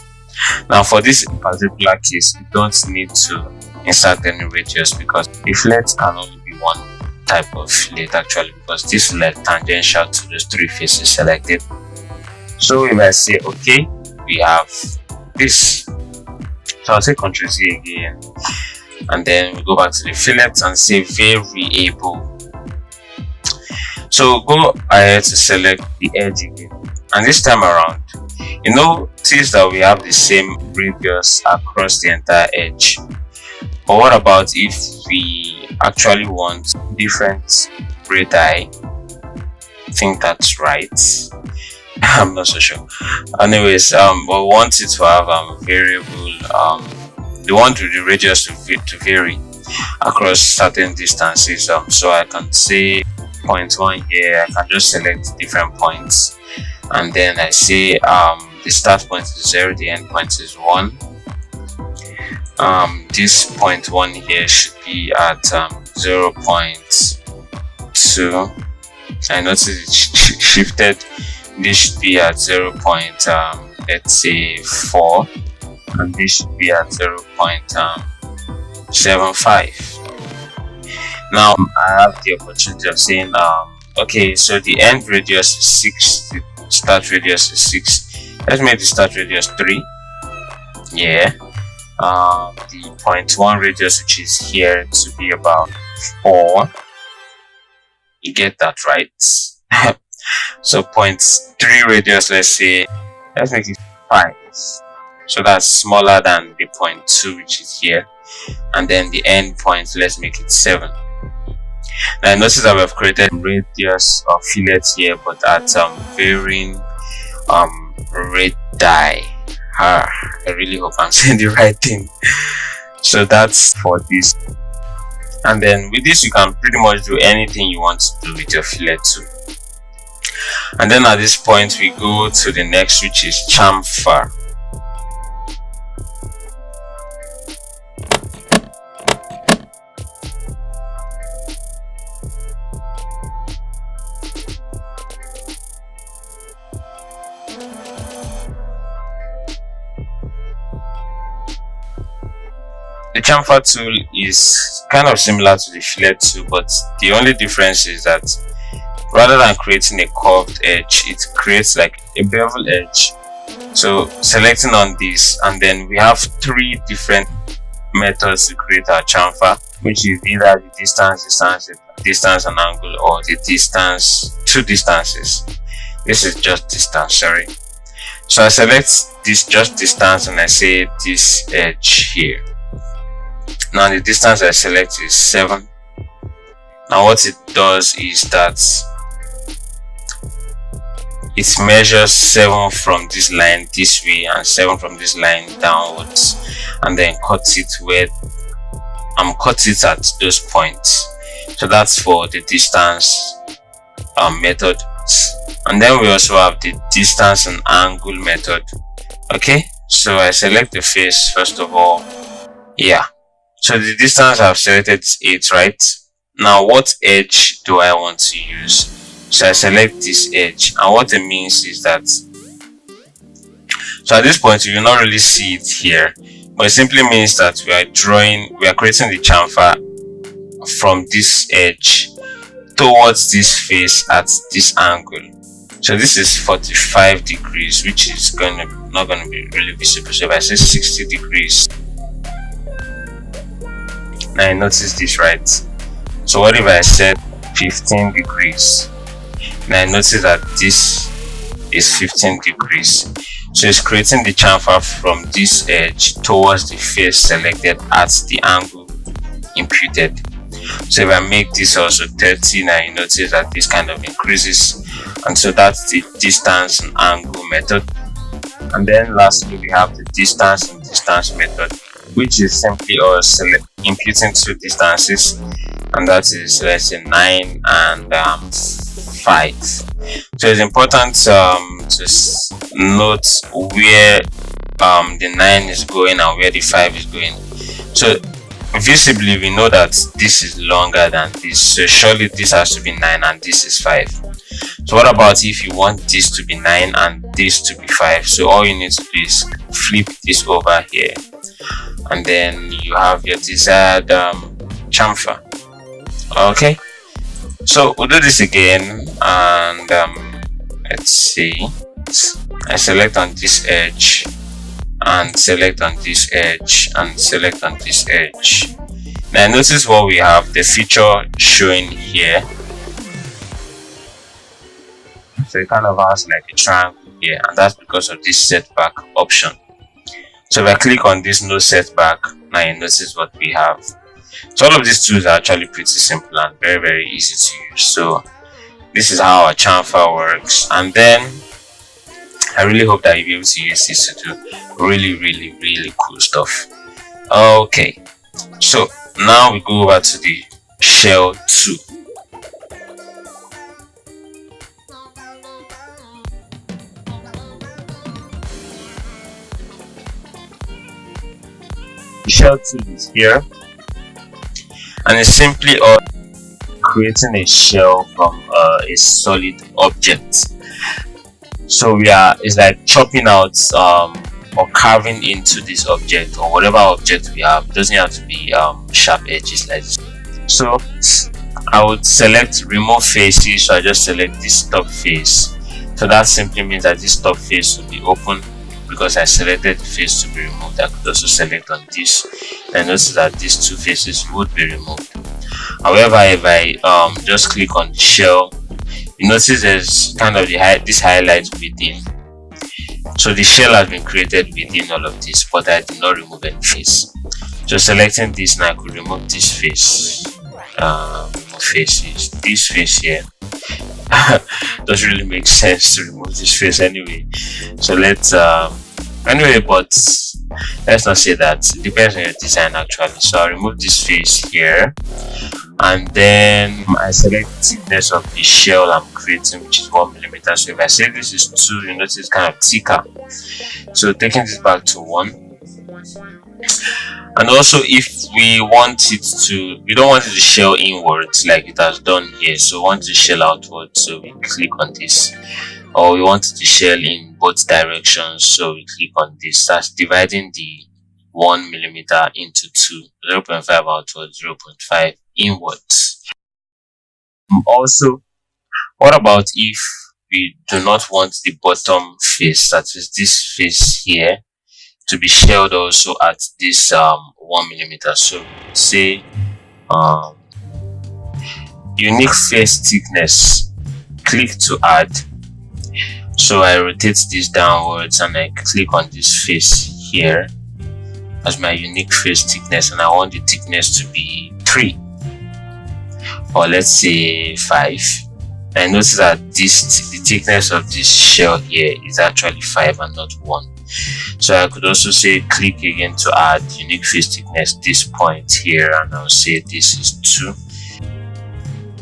Now for this particular case, you don't need to insert any radius, because the fillet can only be one type of fillet actually, because this is like tangential to those three faces selected. So if I say okay, we have this. So I'll say Ctrl Z again, and then we go back to the fillet and say variable. So go ahead to select the edge again, and this time around, you notice that we have the same radius across the entire edge. But what about if we actually want different radii? I think that's right. I'm not so sure. Anyways, but we want it to have variable. We want the radius to vary across certain distances. So I can say 0.1 here. I can just select different points, and then I say the start point is 0, the end point is 1. This 0.1 here should be at 0.2. I noticed it shifted. This should be at let's say 4, and this should be at 0.75. Now I have the opportunity of saying okay, so the end radius is 6, the start radius is 6. Let's make the start radius 3. Yeah. The 0.1 radius, which is here, to be about 4. You get that, right? So 0.3 radius, let's make it 5. So that's smaller than the 0.2, which is here. And then the end point, let's make it 7. Now notice that we've created radius of fillet here, but at varying radii. I really hope I'm saying the right thing. So that's for this. And then with this, you can pretty much do anything you want to do with your fillet too. And then at this point, we go to the next, which is chamfer. The chamfer tool is kind of similar to the fillet tool, but the only difference is that rather than creating a curved edge, it creates like a bevel edge. So selecting on this, and then we have three different methods to create our chamfer, which is either the distance and angle, or the distance, two distances. This is just distance, sorry. So I select this just distance and I say this edge here. Now the distance I select is 7. Now what it does is that it measures 7 from this line this way and 7 from this line downwards, and then cuts it where cut it at those points. So that's for the distance method. And then we also have the distance and angle method. Okay, so I select the face first of all. Yeah, so the distance I've selected is 8, right? Now what edge do I want to use? So I select this edge, and what it means is that, so at this point you will not really see it here, but it simply means that we are creating the chamfer from this edge towards this face at this angle. So this is 45 degrees, which is not going to be really visible. So if I say 60 degrees, now you notice this, right? So what if I said 15 degrees? Now I notice that this is 15 degrees. So it's creating the chamfer from this edge towards the face selected at the angle imputed. So if I make this also 30, now you notice that this kind of increases, and so that's the distance and angle method. And then lastly we have the distance and distance method, which is simply us imputing two distances, and that is, let's say, 9 and 5. So it's important to note where the 9 is going and where the 5 is going. So visibly we know that this is longer than this, so surely this has to be 9 and this is 5. So what about if you want this to be 9 and this to be 5? So all you need to do is flip this over here, and then you have your desired chamfer. Okay, so we'll do this again, and let's see, I select on this edge and select on this edge and select on this edge. Now notice what we have, the feature showing here. So it kind of has like a triangle here, and that's because of this setback option. So if I click on this no setback, now you notice what we have. So all of these tools are actually pretty simple and very easy to use. So this is how our chamfer works, and then I really hope that you'll be able to use this to do really cool stuff. Okay, so now we go over to the shell 2. The shell 2 is here, and it's simply creating a shell from a solid object. So it's like chopping out or carving into this object or whatever object we have. It doesn't have to be sharp edges like this. So I would select remove faces, so I just select this top face. So that simply means that this top face will be open because I selected the face to be removed. I could also select on this and notice that these two faces would be removed. However, if I just click on the shell, you notice there's kind of this highlight within. So the shell has been created within all of this, but I did not remove any face. So selecting this, now I could remove this face. Remove faces. This face here doesn't really make sense to remove this face anyway. So let's anyway, but let's not say that. It depends on your design actually. So I'll remove this face here, and then I select the thickness of the shell I'm creating, which is 1mm. So if I say this is 2, you notice it's kind of thicker. So taking this back to 1. And also, if we want it to, we don't want it to shell inwards like it has done here, so we want to shell outwards, so we click on this. Or we want it to shell in both directions, so we click on this. That's dividing the 1mm into 2, 0.5 outwards, 0.5 inwards. Also, What about if we do not want the bottom face, that is this face here, to be shelled also at this 1 mm? So say unique face thickness, click to add. So I rotate this downwards and I click on this face here as my unique face thickness, and I want the thickness to be 3, or let's say 5. And notice that the thickness of this shell here is actually 5 and not 1. So I could also say click again to add unique face thickness, this point here, and I'll say this is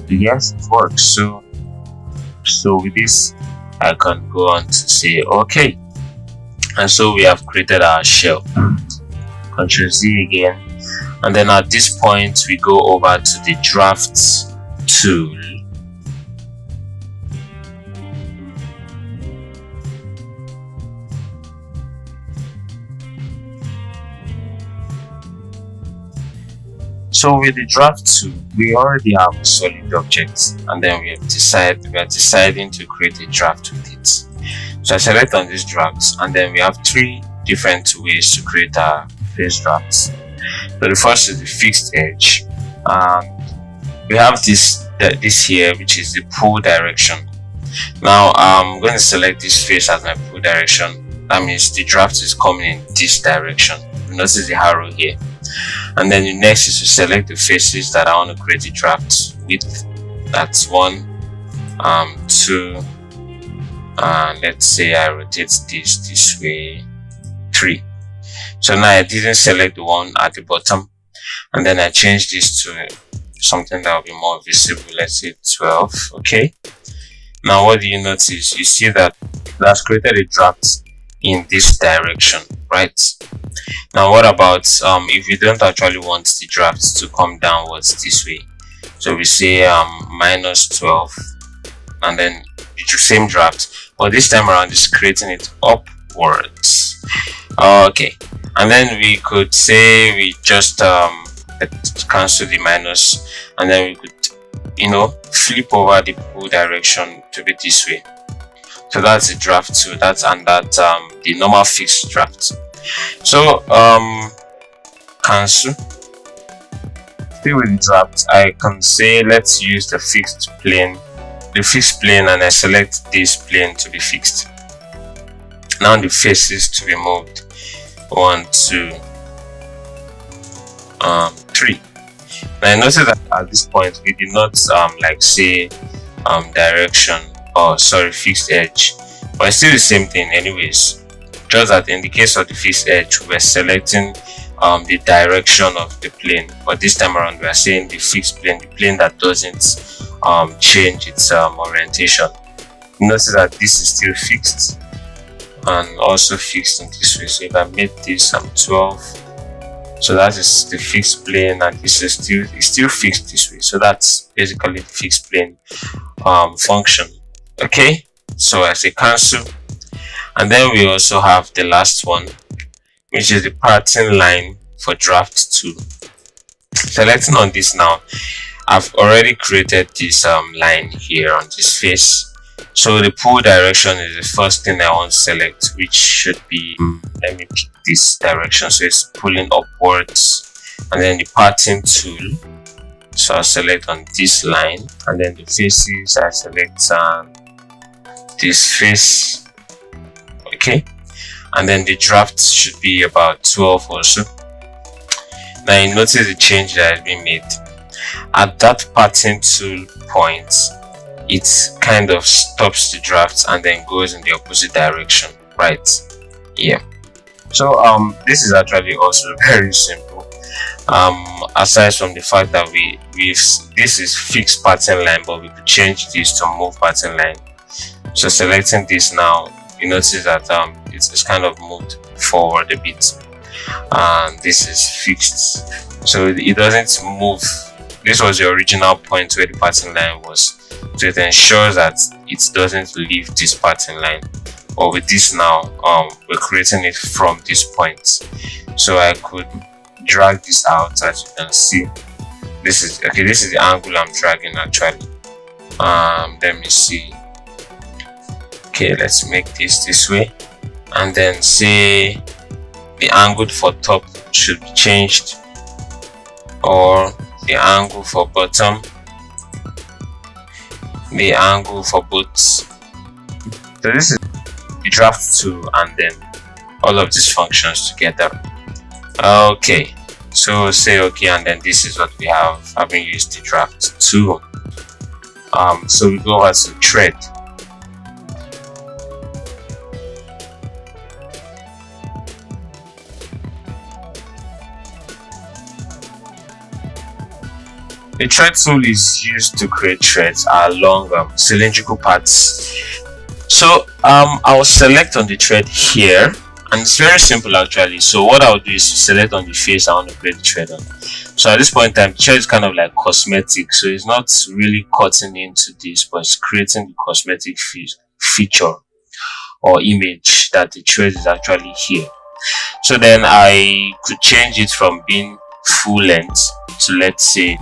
2. Yes, it works. So with this I can go on to say okay, and so we have created our shell. Ctrl Z again, and then at this point we go over to the draft tool. So with the draft tool, we already have a solid object, and then we are deciding to create a draft with it. So I select on this draft, and then we have 3 different ways to create our face drafts. So the first is the fixed edge. We have this here, which is the pull direction. Now I'm going to select this face as my pull direction. That means the draft is coming in this direction. Notice the arrow here. And then the next is to select the faces that I want to create a draft with. That's 1, 2, and let's say I rotate this way, 3. So now I didn't select the one at the bottom, and then I change this to something that will be more visible. Let's say 12. Okay. Now what do you notice? You see that that's created a draft in this direction, right? Now what about if you don't actually want the draft to come downwards this way? So we say -12, and then the same draft, but this time around is creating it upwards. Okay, and then we could say we just cancel the minus, and then we could flip over the pull direction to be this way. So that's the draft too. That's the normal fixed draft. So cancel. Still with the draft, I can say let's use the fixed plane, and I select this plane to be fixed. Now the faces to be moved. 1, 2, 3. Now I notice that at this point we did not like say direction, or sorry, fixed edge, but it's still the same thing anyways, just that in the case of the fixed edge we're selecting the direction of the plane, but this time around we are saying the fixed plane, the plane that doesn't change its orientation. Notice that this is still fixed and also fixed in this way. So if I make this 12, so that is the fixed plane, and this is still fixed this way. So that's basically the fixed plane function. Okay, so I say cancel, and then we also have the last one, which is the parting line for draft 2. Selecting on this now, I've already created this line here on this face. So the pull direction is the first thing I want to select, which should be, let me pick this direction, so it's pulling upwards. And then the parting tool, so I'll select on this line, and then the faces, I select this face. Okay, and then the draft should be about 12 or so. Now you notice the change that has been made. At that parting tool point, it kind of stops the draft and then goes in the opposite direction, right? Yeah. So this is actually also very simple. Aside from the fact that this is fixed pattern line, but we could change this to move pattern line. So selecting this now, you notice that it's kind of moved forward a bit, and this is fixed, so it doesn't move. This was the original point where the pattern line was, so it ensures that it doesn't leave this pattern line. But with this now, we're creating it from this point, so I could drag this out. As you can see, this is the angle I'm dragging actually. let me see. Okay, let's make this way, and then say the angle for top should be changed, or the angle for bottom, the angle for both. So this is the draft tool, and then all of these functions together. Okay, so say okay, and then this is what we have having used the draft tool. So we go over to thread. The thread tool is used to create threads along cylindrical parts. So I'll select on the thread here, and it's very simple actually. So what I'll do is to select on the face I want to create the thread on. So at this point in time, the thread is kind of like cosmetic, so it's not really cutting into this, but it's creating the cosmetic feature or image that the thread is actually here. So then I could change it from being full length to, let's say,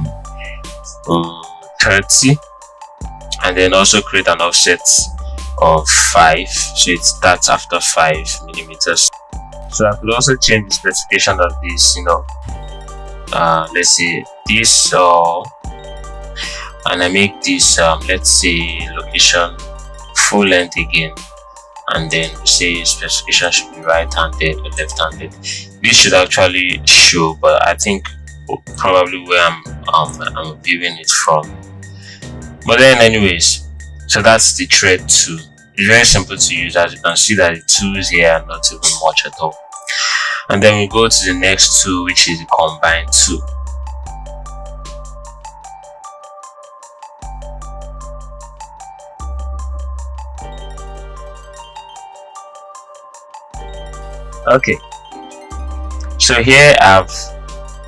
30, and then also create an offset of 5, so it starts after 5 millimeters. So I could also change the specification of this, let's say this, and I make this let's say location full length again, and then we say specification should be right-handed or left-handed. This should actually show, but I think probably where I'm viewing it from. But then anyways, so that's the thread tool. It's very simple to use. As you can see that the tools here are not even much at all. And then we go to the next tool, which is the combine tool. Okay, so here I've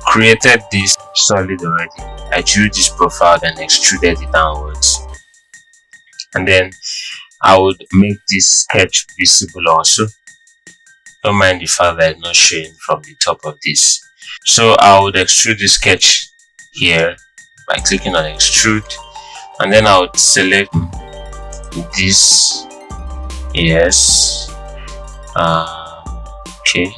created this solid already. I drew this profile and extruded it downwards, and then I would make this sketch visible also. Don't mind the fact that it's not showing from the top of this. So I would extrude the sketch here by clicking on extrude, and then I would select this. Yes. Okay.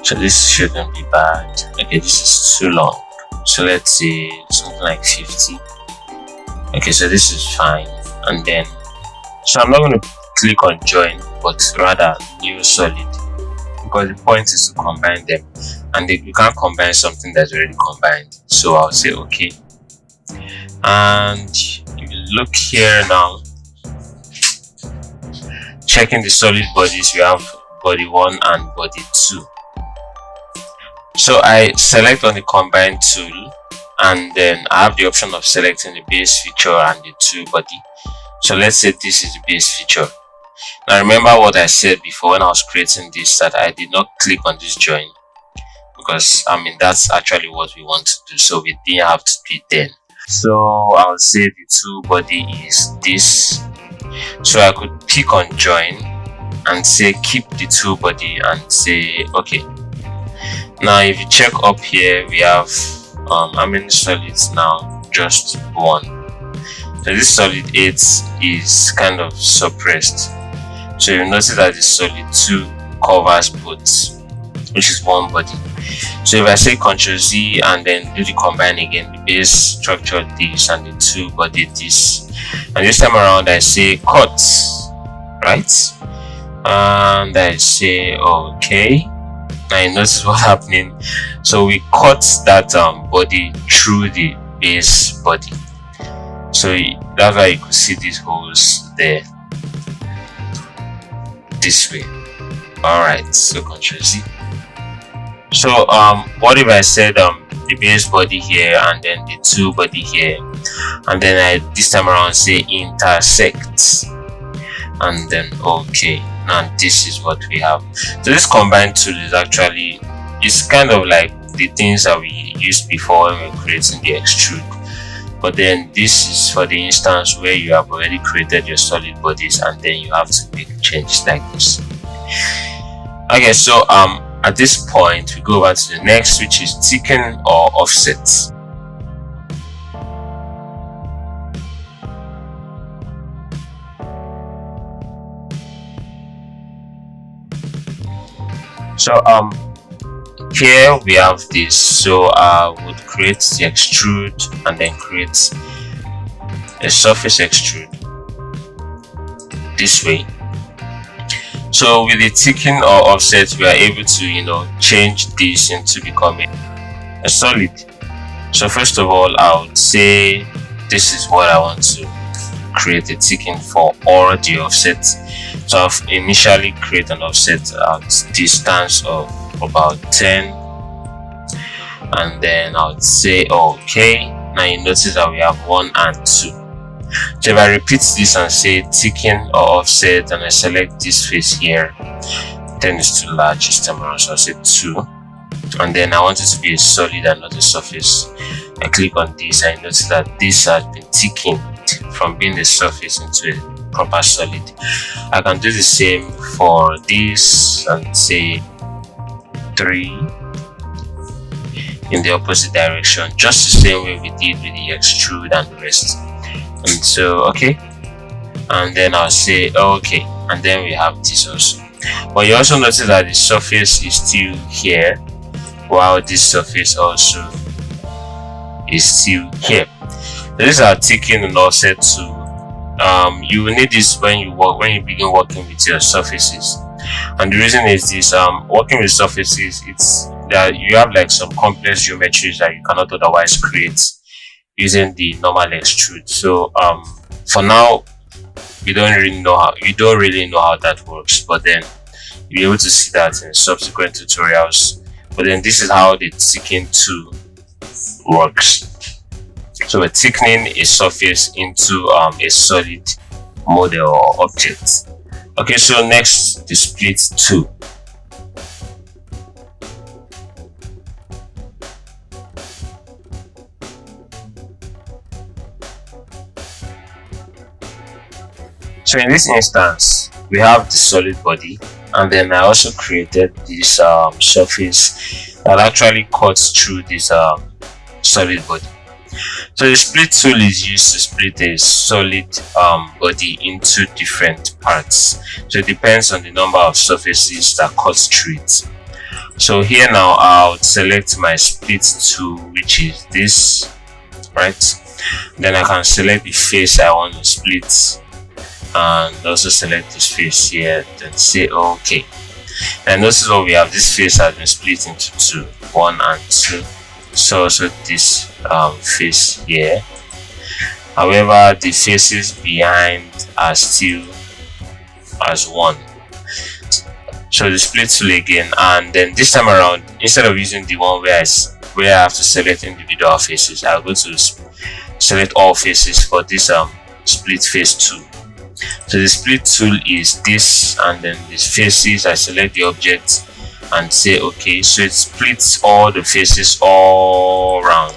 So this shouldn't be bad. Okay, this is too long. So let's say something like 50. Okay, so this is fine. And then, so I'm not going to click on join, but rather new solid, because the point is to combine them, and you can't combine something that's already combined. So I'll say okay. And if you look here now, checking the solid bodies, we have body 1 and body 2. So I select on the combine tool, and then I have the option of selecting the base feature and the tool body. So let's say this is the base feature. Now remember what I said before when I was creating this, that I did not click on this join, because that's actually what we want to do, so we didn't have to do it then. So I'll say the tool body is this. So I could pick on join and say keep the tool body and say okay. Now if you check up here, we have how many solids now? Just 1. So this solid 8 is kind of suppressed, so you notice that the solid 2 covers both, which is 1 body. So if I say Ctrl Z and then do the combine again, the base structure this and the 2 body this, and this time around I say cut, right? And I say okay. Now you notice what's happening. So we cut that body through the base body, so that's why you could see these holes there this way. Alright, so Ctrl Z. So what if I said the base body here and then the 2 body here, and then I this time around say intersect, and then okay. And this is what we have. So this combine tool is actually, it's kind of like the things that we used before when we were creating the extrude, but then this is for the instance where you have already created your solid bodies and then you have to make changes like this. Okay, so at this point we go over to the next, which is thicken or offset. So here we have this. So I would create the extrude and then create a surface extrude this way. So with the thickening or offset, we are able to change this into becoming a solid. So first of all, I would say this is what I want to create a thickening for, or the offset. So I've initially create an offset at distance of about 10, and then I would say okay. Now you notice that we have 1 and 2. So if I repeat this and say thickening or offset, and I select this face here, then it's too large this time around, so I'll say 2, and then I want it to be a solid and not a surface. I click on this, I notice that this has been thickened from being a surface into a proper solid. I can do the same for this and say 3 in the opposite direction, just the same way we did with the extrude and the rest. And so okay, and then I'll say okay, and then we have this also. But you also notice that the surface is still here, while this surface also is still here. This is our thickening and offset tool. You will need this when you begin working with your surfaces, and the reason is this: working with surfaces, it's that you have like some complex geometries that you cannot otherwise create using the normal extrude. So for now, you don't really know how that works, but then you'll be able to see that in subsequent tutorials. But then this is how the thickening tool works. So we're thickening a surface into a solid model or object. Okay, so next, the split tool. So in this instance, we have the solid body, and then I also created this surface that actually cuts through this solid body. So the split tool is used to split a solid body into different parts. So it depends on the number of surfaces that cuts through it. So here now I'll select my split tool, which is this, right? Then I can select the face I want to split, and also select this face here, then say okay. And notice what we have: this face has been split into 2, 1 and 2. So also this face here. However, the faces behind are still as 1. So the split tool again, and then this time around, instead of using the one where I have to select individual faces, I'll go to select all faces for this split face tool. So the split tool is this, and then these faces, I select the object and say okay. So it splits all the faces all around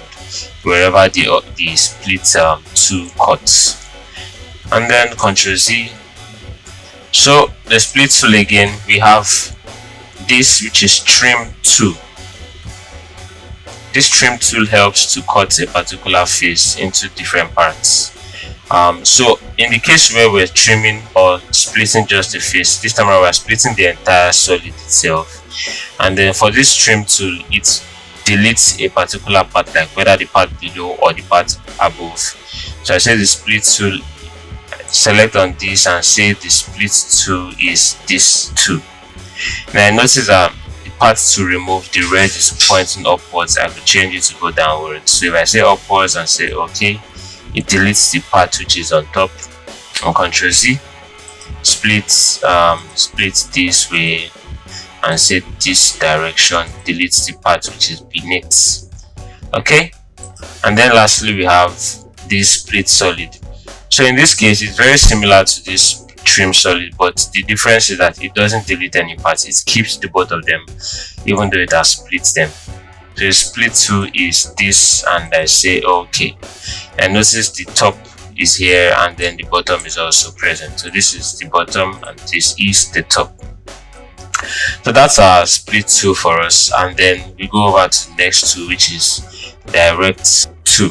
wherever the split tool cuts, and then Ctrl Z. So the split tool again, we have this, which is trim tool. This trim tool helps to cut a particular face into different parts. So in the case where we're trimming or splitting just the face, this time around we're splitting the entire solid itself. And then for this trim tool, it deletes a particular part, like whether the part below or the part above. So I say the split tool, select on this and say the split tool is this tool. Now I notice that the part to remove, the red is pointing upwards. I could change it to go downwards. So if I say upwards and say okay, it deletes the part which is on top. On Ctrl Z, split this way and say this direction, deletes the part which is beneath. Okay, and then lastly we have this split solid. So in this case, it's very similar to this trim solid, but the difference is that it doesn't delete any parts. It keeps the both of them, even though it has split them. So the split tool is this, and I say okay, and notice the top is here and then the bottom is also present. So this is the bottom and this is the top. So that's our split tool for us, and then we go over to the next tool, which is direct tool.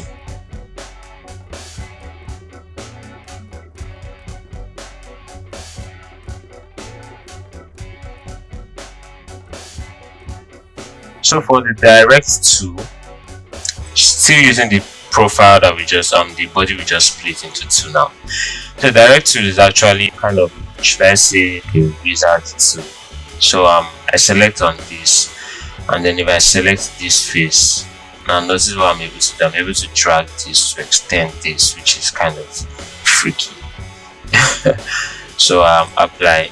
So for the direct tool, still using the profile that we just the body we just split into two now. The direct tool is actually kind of, should I say, a wizard tool. So I select on this, and then if I select this face, now notice what I'm able to do. I'm able to drag this to extend this, which is kind of freaky. So apply,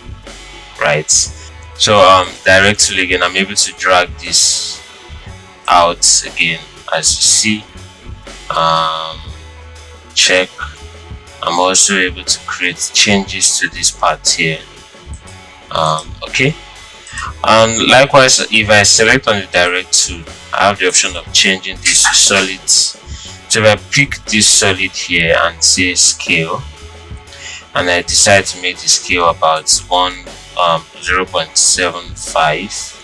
right? So direct tool again, I'm able to drag this out again, as you see. Check. I'm also able to create changes to this part here. Okay, and likewise, if I select on the direct tool, I have the option of changing this to solids. So if I pick this solid here and say scale, and I decide to make the scale about 0.75,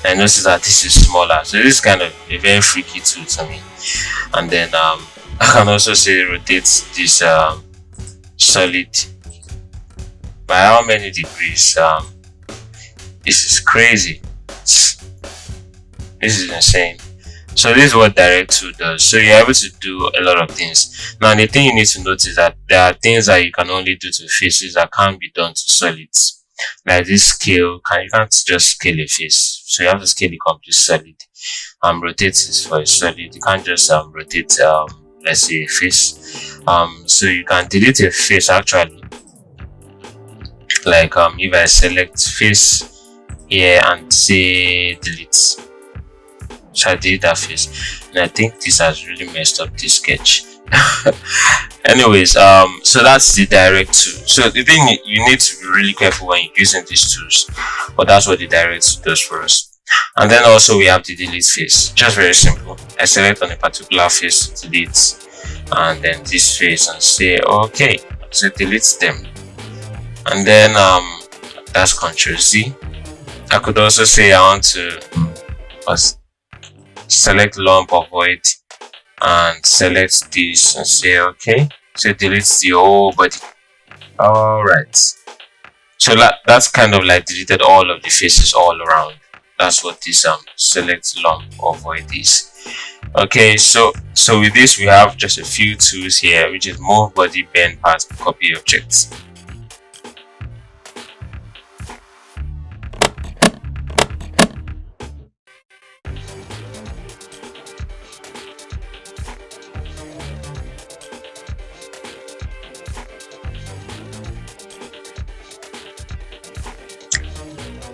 I notice that this is smaller. So this is kind of a very freaky tool to me. And then I can also say rotate this solid by how many degrees. This is crazy. This is insane. So this is what direct tool does. So you're able to do a lot of things. Now the thing you need to notice is that there are things that you can only do to faces that can't be done to solids. Like this scale, you can't just scale a face. So you have to scale the complete solid. Rotate this for a solid. You can't just rotate let's say a face. So you can delete a face actually. Like if I select face here and say delete, so I delete that face, and I think this has really messed up this sketch. Anyways, so that's the direct tool. So the thing, you need to be really careful when you're using these tools, but that's what the direct tool does for us. And then also we have the delete face. Just very simple. I select on a particular face to delete, and then this face, and say okay, so delete them. And then that's Ctrl Z. I could also say I want to select lump or void and select this and say okay, so delete the whole body. Alright, so that's kind of like deleted all of the faces all around. That's what this select lump or void is. Okay, so with this we have just a few tools here, which is move body, bend part, copy objects.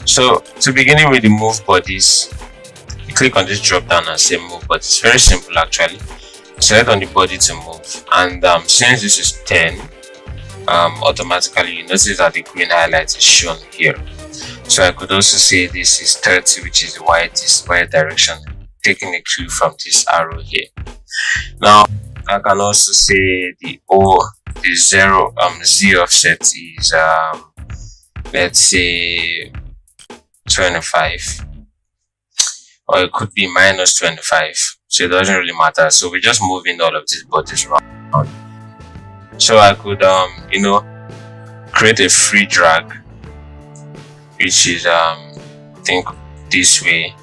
So to beginning with the move bodies, you click on this drop down and say move bodies. It's very simple actually. Select on the body to move, and since this is 10, automatically you notice that the green highlight is shown here. So I could also say this is 30, which is the y direction, taking a cue from this arrow here. Now I can also say the Z offset is let's say 25, or it could be minus 25, so it doesn't really matter. So we're just moving all of these bodies around. So I could create a free drag, which is I think this way,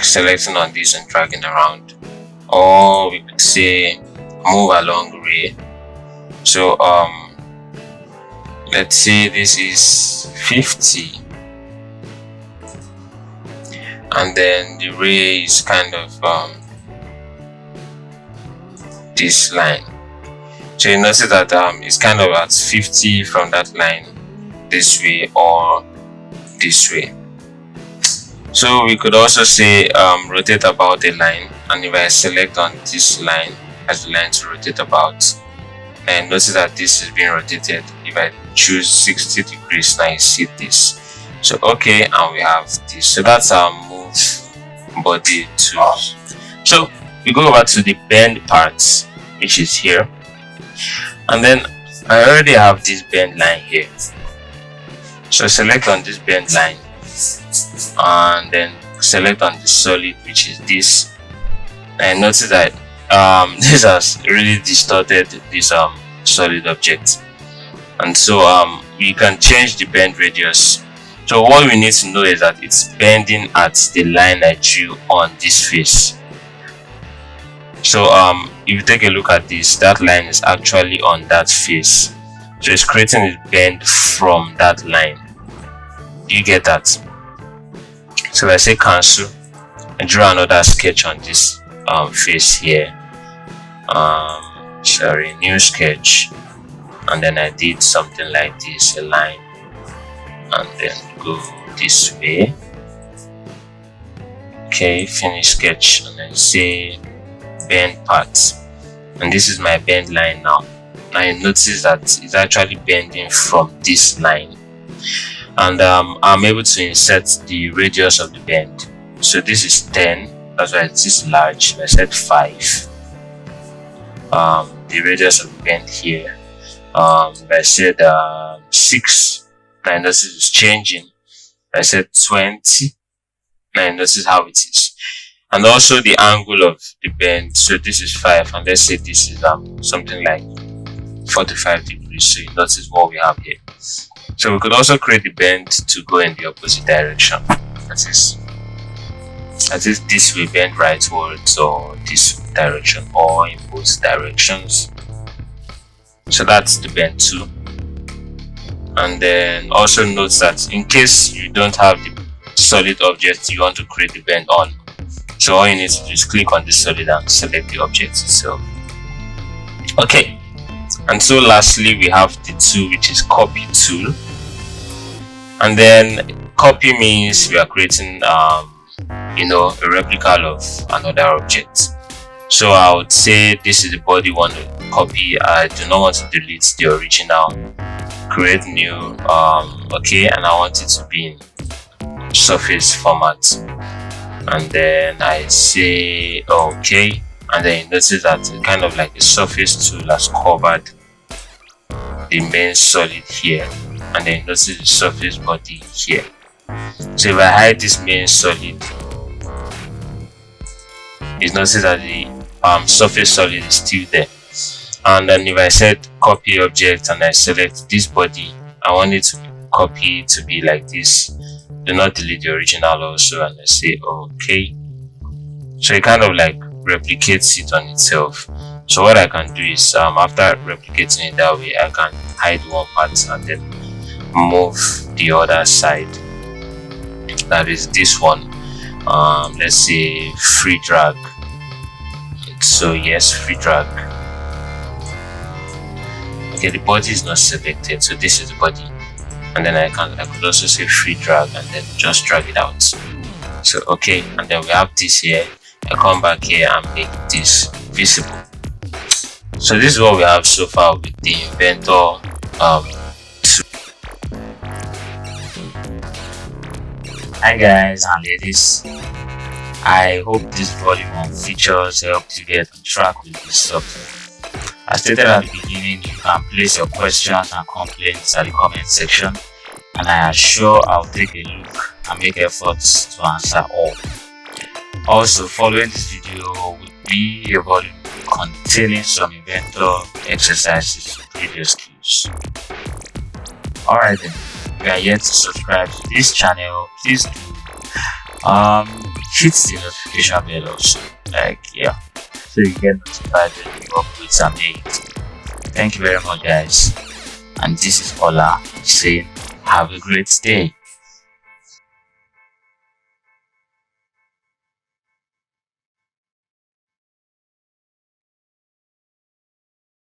selecting on this and dragging around, or we could say move along ray. So let's say this is 50, and then the ray is kind of this line. So you notice that it's kind of at 50 from that line this way or this way. So we could also say rotate about a line, and if I select on this line as the line to rotate about, and notice that this is being rotated. If I choose 60 degrees, now you see this. So okay, and we have this. So that's our move body tools. So we go over to the bend parts, which is here, and then I already have this bend line here. So select on this bend line, and then select on the solid, which is this, and notice that this has really distorted this solid object, and so we can change the bend radius So what we need to know is that it's bending at the line I drew on this face. So if you take a look at this, that line is actually on that face, so it's creating a bend from that line. Do you get that? So if I say cancel and draw another sketch on this face here, sorry, new sketch, and then I did something like this, a line, and then go this way. Okay, finish sketch, and then say bend part, and this is my bend line now. Now you notice that it's actually bending from this line, and I'm able to insert the radius of the bend. So this is 10, that's why it's this large. I said 5. The radius of the bend here, if I said 6, now notice it's changing. If I said 20, now notice how it is. And also the angle of the bend, so this is 5, and let's say this is something like 45 degrees. So you notice what we have here. So we could also create the bend to go in the opposite direction. That is this way, bend rightwards, or this direction, or in both directions. So that's the bend too. And then also note that in case you don't have the solid object you want to create the bend on, so all you need to do is click on the solid and select the object itself. Okay, and so lastly we have the tool, which is copy tool. And then copy means we are creating a replica of another object. So I would say this is the body I want to copy. I do not want to delete the original. Create new, okay, and I want it to be in surface format. And then I say okay, and then you notice that it's kind of like a surface tool has covered the main solid here, and then you notice the surface body here. So if I hide this main solid, you notice that the surface solid is still there. And then if I said copy object and I select this body, I want it to copy to be like this. Do not delete the original also, and I say okay. So it kind of like replicates it on itself. So what I can do is after replicating it that way, I can hide one part and then move the other side. That is this one. Let's say free drag. So yes, free drag. Okay, the body is not selected, so this is the body. And then I could also say free drag and then just drag it out. So okay, and then we have this here. I come back here and make this visible. So this is what we have so far with the Inventor Hi guys and ladies, I hope this volume of features helped you get on track with this software. As stated at the beginning, you can place your questions and complaints at the comment section, and I am sure I'll take a look and make efforts to answer all. Also, following this video will be a volume containing some Inventor exercises with video skills. Alright then, if you are yet to subscribe to this channel, please do hit the notification bell also, so you get notified when new uploads are made. Thank you very much guys, and this is Ola saying have a great day.